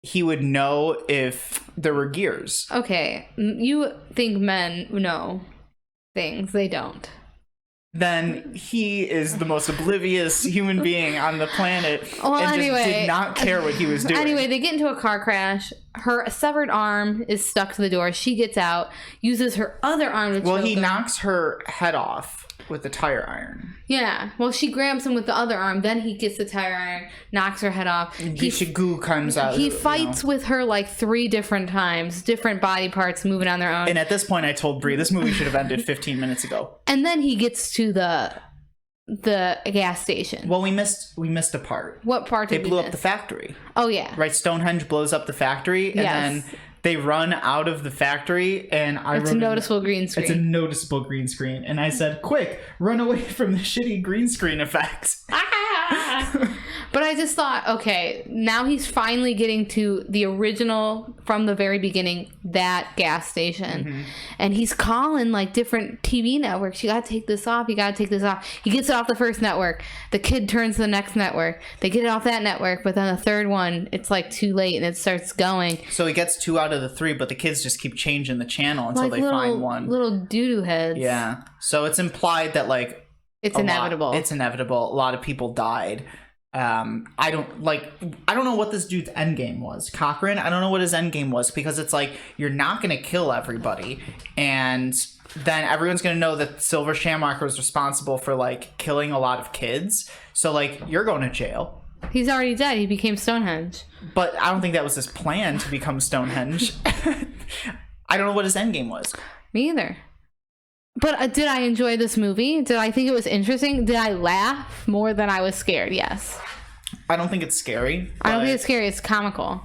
he would know if there were gears. Okay. You think men know things. They don't. Then he is the most oblivious human being on the planet and just did not care what he was doing. Anyway, they get into a car crash. Her severed arm is stuck to the door. She gets out, uses her other arm to choke Well, he him. knocks her head off with the tire iron. Yeah. Well, she grabs him with the other arm. Then he gets the tire iron, knocks her head off. Goo comes out. He fights with her like 3 different times, different body parts moving on their own. And at this point, I told Brie this movie should have ended 15 minutes ago. And then he gets to the gas station. Well, we missed a part. What part? They blew up the factory. Oh yeah. Right. Stonehenge blows up the factory, and then they run out of the factory, and it's a noticeable green screen. It's a noticeable green screen, and I said, "Quick, run away from the shitty green screen effect." But I just thought, okay, now he's finally getting to the original from the very beginning, that gas station. And he's calling like different TV networks. You got to take this off. You got to take this off. He gets it off the first network. The kid turns to the next network. They get it off that network. But then the third one, it's like too late and it starts going. So he gets 2 out of the 3, but the kids just keep changing the channel until like they find one. Little doo-doo heads. Yeah. So it's implied that like it's inevitable. It's inevitable. A lot of people died. I don't know what this dude's end game was. Cochran, I don't know what his end game was, because it's like, you're not going to kill everybody, and then everyone's going to know that Silver Shamrock was responsible for like killing a lot of kids. So like, you're going to jail. He's already dead. He became Stonehenge. But I don't think that was his plan, to become Stonehenge. I don't know what his end game was. Me either. But did I enjoy this movie? Did I think it was interesting? Did I laugh more than I was scared? Yes. I don't think it's scary. I don't think it's scary. It's comical.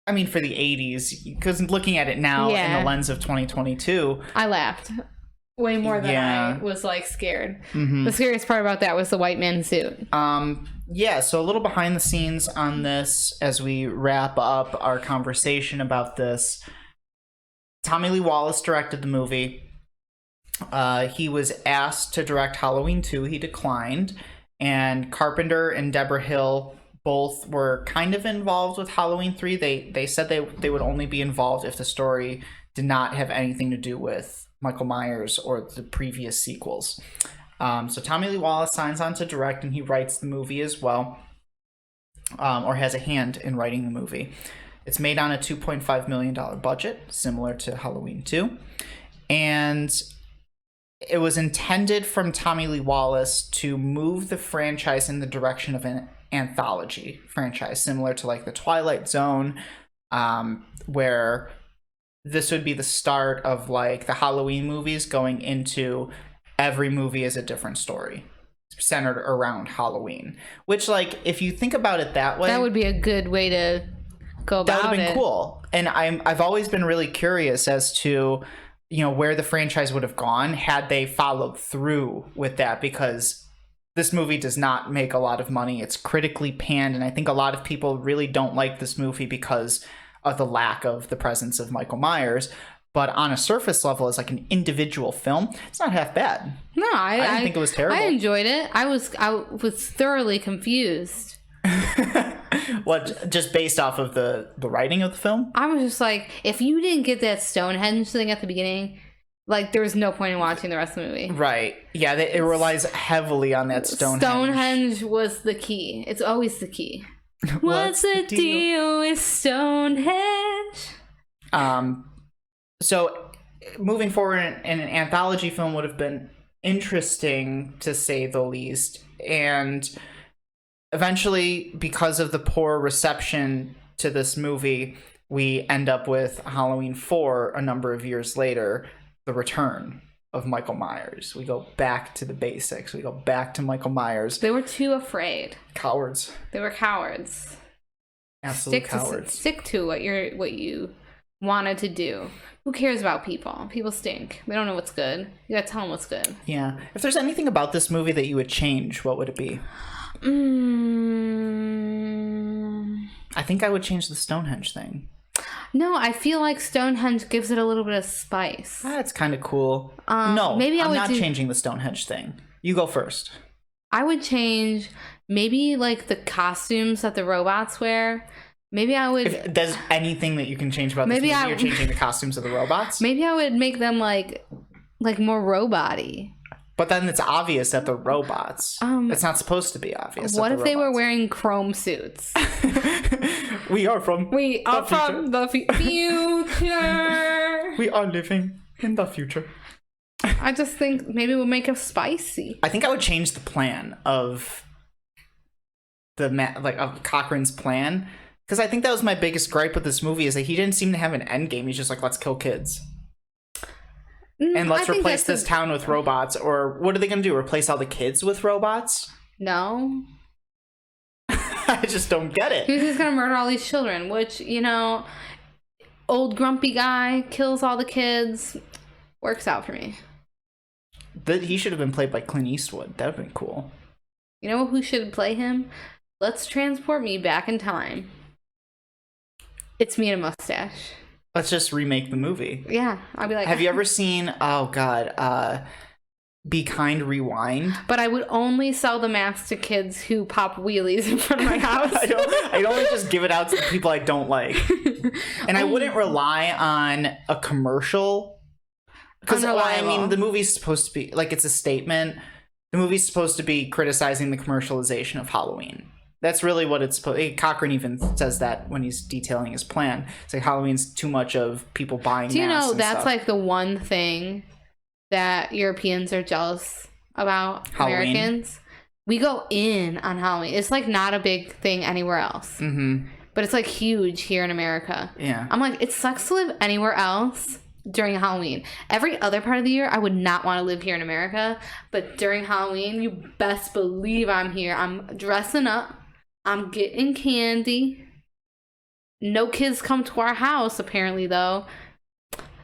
I mean, for the 80s, because looking at it now in the lens of 2022... I laughed way more than I was, like, scared. The scariest part about that was the white man suit. Yeah, so a little behind the scenes on this as we wrap up our conversation about this. Tommy Lee Wallace directed the movie. He was asked to direct Halloween 2. He declined. And Carpenter and Deborah Hill both were kind of involved with Halloween 3. They said they would only be involved if the story did not have anything to do with Michael Myers or the previous sequels. So Tommy Lee Wallace signs on to direct, and he writes the movie as well, or has a hand in writing the movie. It's made on a $2.5 million budget, similar to Halloween 2. And it was intended from Tommy Lee Wallace to move the franchise in the direction of an anthology franchise, similar to like the Twilight Zone, where this would be the start of like the Halloween movies going into every movie is a different story centered around Halloween. Which, like, if you think about it that way, that would be a good way to go about it. That would have been cool. And I've always been really curious as to, you know, where the franchise would have gone had they followed through with that, because this movie does not make a lot of money. It's critically panned, and I think a lot of people really don't like this movie because of the lack of the presence of Michael Myers. But on a surface level, as like an individual film, it's not half bad. No, I didn't think it was terrible. I enjoyed it. I was thoroughly confused. What, just based off of the writing of the film? I was just like, if you didn't get that Stonehenge thing at the beginning, like, there was no point in watching the rest of the movie. Right. Yeah, it relies heavily on that Stonehenge. Stonehenge was the key. It's always the key. What's the deal with Stonehenge? So moving forward in an anthology film would have been interesting, to say the least. And eventually, because of the poor reception to this movie, we end up with Halloween 4 a number of years later, the return of Michael Myers. We go back to the basics. We go back to Michael Myers. They were too afraid. Cowards. They were cowards. Absolute cowards. Stick to what you wanted to do. Who cares about people? People stink. They don't know what's good. You gotta tell them what's good. Yeah. If there's anything about this movie that you would change, what would it be? I think I would change the Stonehenge thing. No, I feel like Stonehenge gives it a little bit of spice. That's kind of cool. No, maybe I'm not changing the Stonehenge thing. You go first. I would change maybe like the costumes that the robots wear. Maybe I would... If there's anything that you can change about this movie, you're changing the costumes of the robots? Maybe I would make them like more robot-y. But then it's obvious that they're robots. It's not supposed to be obvious. What if they were wearing chrome suits? We are from the future. We are living in the future. I just think maybe we'll make it spicy. I think I would change the plan of of Cochran's plan, because I think that was my biggest gripe with this movie, is that he didn't seem to have an end game. He's just like, let's kill kids. And let's replace this town with robots. Or what are they going to do? Replace all the kids with robots? No. I just don't get it. He's just going to murder all these children, which, you know, old grumpy guy kills all the kids. Works out for me. He should have been played by Clint Eastwood. That would have been cool. You know who should play him? let's transport me back in time. It's me and a mustache. Let's just remake the movie. Yeah, I'll be like. Have you ever seen? Oh God, Be Kind, Rewind. But I would only sell the mask to kids who pop wheelies in front of my house. I'd only just give it out to the people I don't like, and I wouldn't rely on a commercial. Because I mean, the movie's supposed to be like, it's a statement. The movie's supposed to be criticizing the commercialization of Halloween. That's really what it's supposed. Cochran even says that when he's detailing his plan. It's like Halloween's too much of people buying. Do you know that's stuff. like the one thing that Europeans are jealous about Halloween. Americans? We go in on Halloween. It's like not a big thing anywhere else. Mm-hmm. But it's like huge here in America. Yeah. I'm like, it sucks to live anywhere else during Halloween. Every other part of the year, I would not want to live here in America. But during Halloween, you best believe I'm here. I'm dressing up. I'm getting candy. No kids come to our house, apparently, though.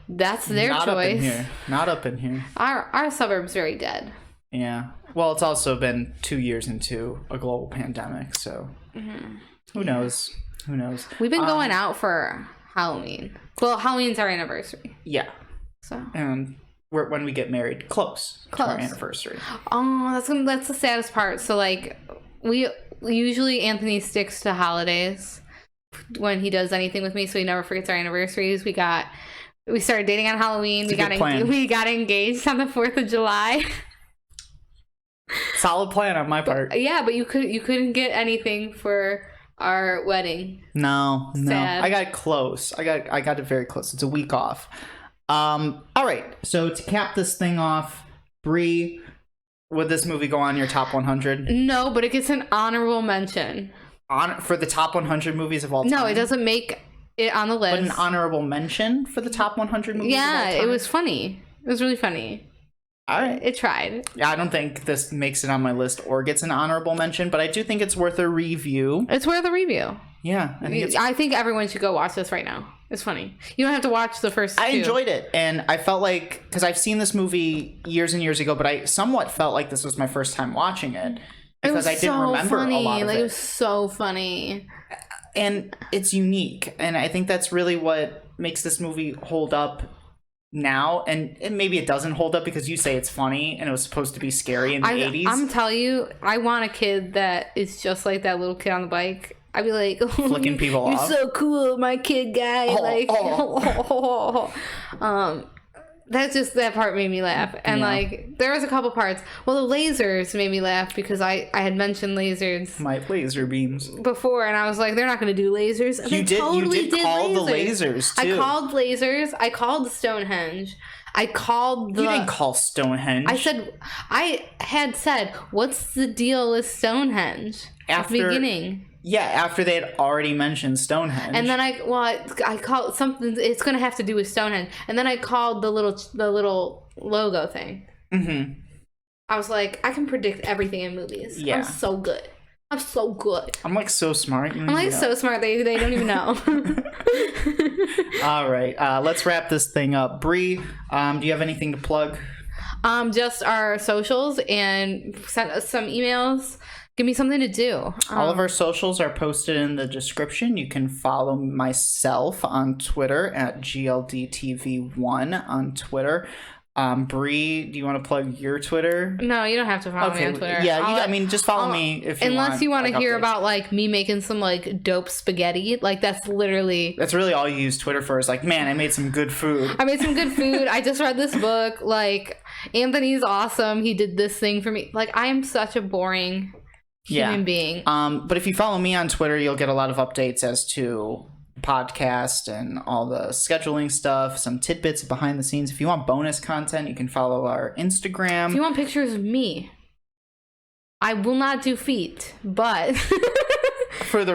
That's their choice. Up in here. Not up in here. Our suburb's very dead. Yeah. Well, it's also been 2 years into a global pandemic, so who knows? Who knows? We've been going out for Halloween. Well, Halloween's our anniversary. Yeah. So. And we're, when we get married, close to our anniversary. Oh, that's the saddest part. So, like, usually Anthony sticks to holidays when he does anything with me, so he never forgets our anniversaries. We started dating on Halloween. We got engaged on the 4th of July. Solid plan on my part. Yeah, but you couldn't get anything for our wedding. No. Sad. I got close. I got it very close. It's a week off. All right. So to cap this thing off, Brie, would this movie go on your top 100? No, but it gets an honorable mention. For the top 100 movies of all time? No, it doesn't make it on the list. But an honorable mention for the top 100 movies of all time? Yeah, it was funny. It was really funny. All right. It tried. Yeah, I don't think this makes it on my list or gets an honorable mention, but I do think it's worth a review. It's worth a review. Yeah. I think everyone should go watch this right now. It's funny. You don't have to watch the first two. I enjoyed it, and I felt like, because I've seen this movie years and years ago, but I somewhat felt like this was my first time watching it. Because I didn't remember a lot of it. It was so funny. And it's unique, and I think that's really what makes this movie hold up now, and maybe it doesn't hold up because you say it's funny and it was supposed to be scary in the 80s. I'm telling you, I want a kid that is just like that little kid on the bike. I'd be like, flicking people off. You're so cool, my kid guy. That part made me laugh. And like, there was a couple parts. Well, the lasers made me laugh because I had mentioned lasers. My laser beams. Before, and I was like, they're not going to do lasers. And you did call the lasers, too. I called lasers. I called Stonehenge. I called the... You didn't call Stonehenge. I had said, what's the deal with Stonehenge? At the beginning. Yeah, after they had already mentioned Stonehenge. And then I called something. It's going to have to do with Stonehenge. And then I called the little logo thing. Mm-hmm. I was like, I can predict everything in movies. Yeah. I'm so good. I'm like so smart. I'm like so smart. They don't even know. All right. Let's wrap this thing up. Brie, do you have anything to plug? Just our socials, and send us some emails. Give me something to do. All of our socials are posted in the description. You can follow myself on Twitter at GLDTV1 on Twitter. Brie, do you want to plug your Twitter? No, you don't have to follow me on Twitter. Yeah, just follow me if you want. Unless you want to hear about like me making some like dope spaghetti. Like that's really all you use Twitter for, is like, man, I made some good food. I just read this book. Like, Anthony's awesome. He did this thing for me. Like, I am such a boring human being. But if you follow me on Twitter, you'll get a lot of updates as to podcast and all the scheduling stuff, some tidbits behind the scenes. If you want bonus content, you can follow our Instagram. If you want pictures of me, I will not do feet, but for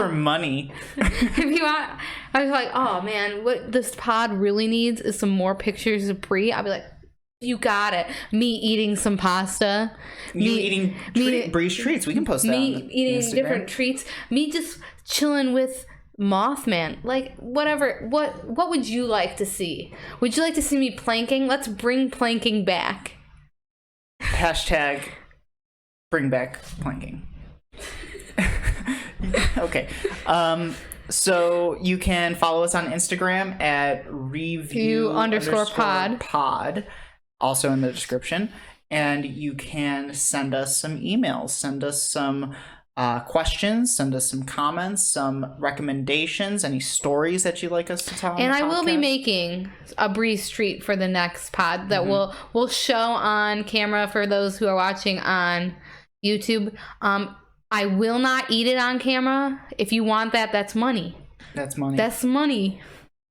money. If you want, I was like, oh man, what this pod really needs is some more pictures of Brie. I'll be like, you got it. Me eating some pasta. Eating Brie's treats. We can post that. Me eating Instagram. Different treats. Me just chilling with Mothman. Like, whatever. What would you like to see? Would you like to see me planking? Let's bring planking back. # bring back planking. Okay. So you can follow us on Instagram at review_pod, also in the description. And you can send us some emails, send us some questions, send us some comments, some recommendations, any stories that you'd like us to tell. And I will be making a Brie treat for the next pod that we'll show on camera for those who are watching on YouTube. I will not eat it on camera. If you want that, that's money. That's money. That's money.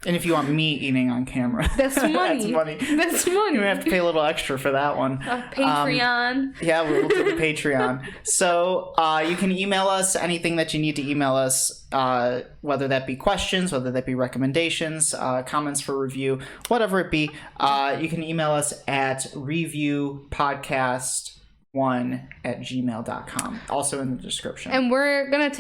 And if you want me eating on camera, that's money. That's money. That's money. You have to pay a little extra for that one. Patreon. Yeah, we'll do the Patreon. So you can email us anything that you need to email us, whether that be questions, whether that be recommendations, comments for review, whatever it be. You can email us at reviewpodcast1@gmail.com, also in the description. And we're gonna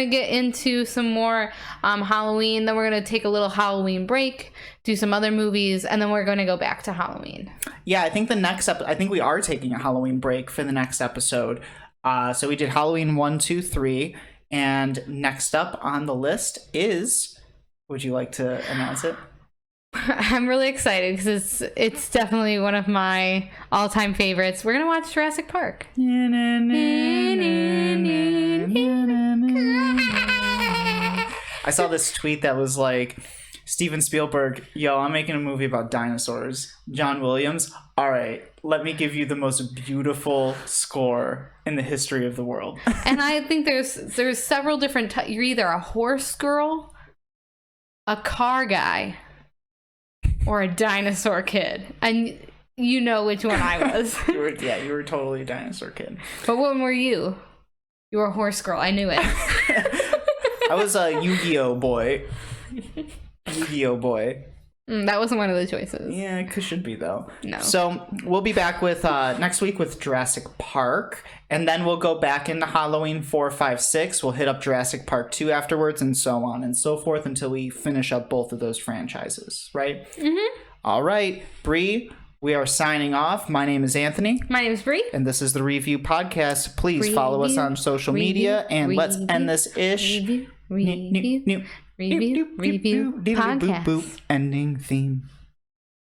get into some more Halloween, then we're gonna take a little Halloween break, do some other movies, and then we're gonna go back to Halloween. Yeah, I think I think we are taking a Halloween break for the next episode. So we did Halloween 1, 2, 3, and next up on the list is, would you like to announce it? I'm really excited because it's definitely one of my all-time favorites. We're gonna watch Jurassic Park. I saw this tweet that was like, Steven Spielberg, yo, I'm making a movie about dinosaurs. John Williams, all right, let me give you the most beautiful score in the history of the world. And I think there's several different you're either a horse girl, a car guy, or a dinosaur kid. And you know which one I was. You were totally a dinosaur kid. But what were you? You were a horse girl. I knew it. I was a Yu-Gi-Oh boy. Yu-Gi-Oh boy. That wasn't one of the choices. Yeah, it should be though. No. So we'll be back with next week with Jurassic Park, and then we'll go back into Halloween 4, 5, 6. We'll hit up Jurassic Park 2 afterwards, and so on and so forth until we finish up both of those franchises, right? Mm-hmm. All right, Brie, we are signing off. My name is Anthony. My name is Brie. And this is the Review Podcast. Please follow us on social media, and let's end this ish. Review podcast. Ending theme.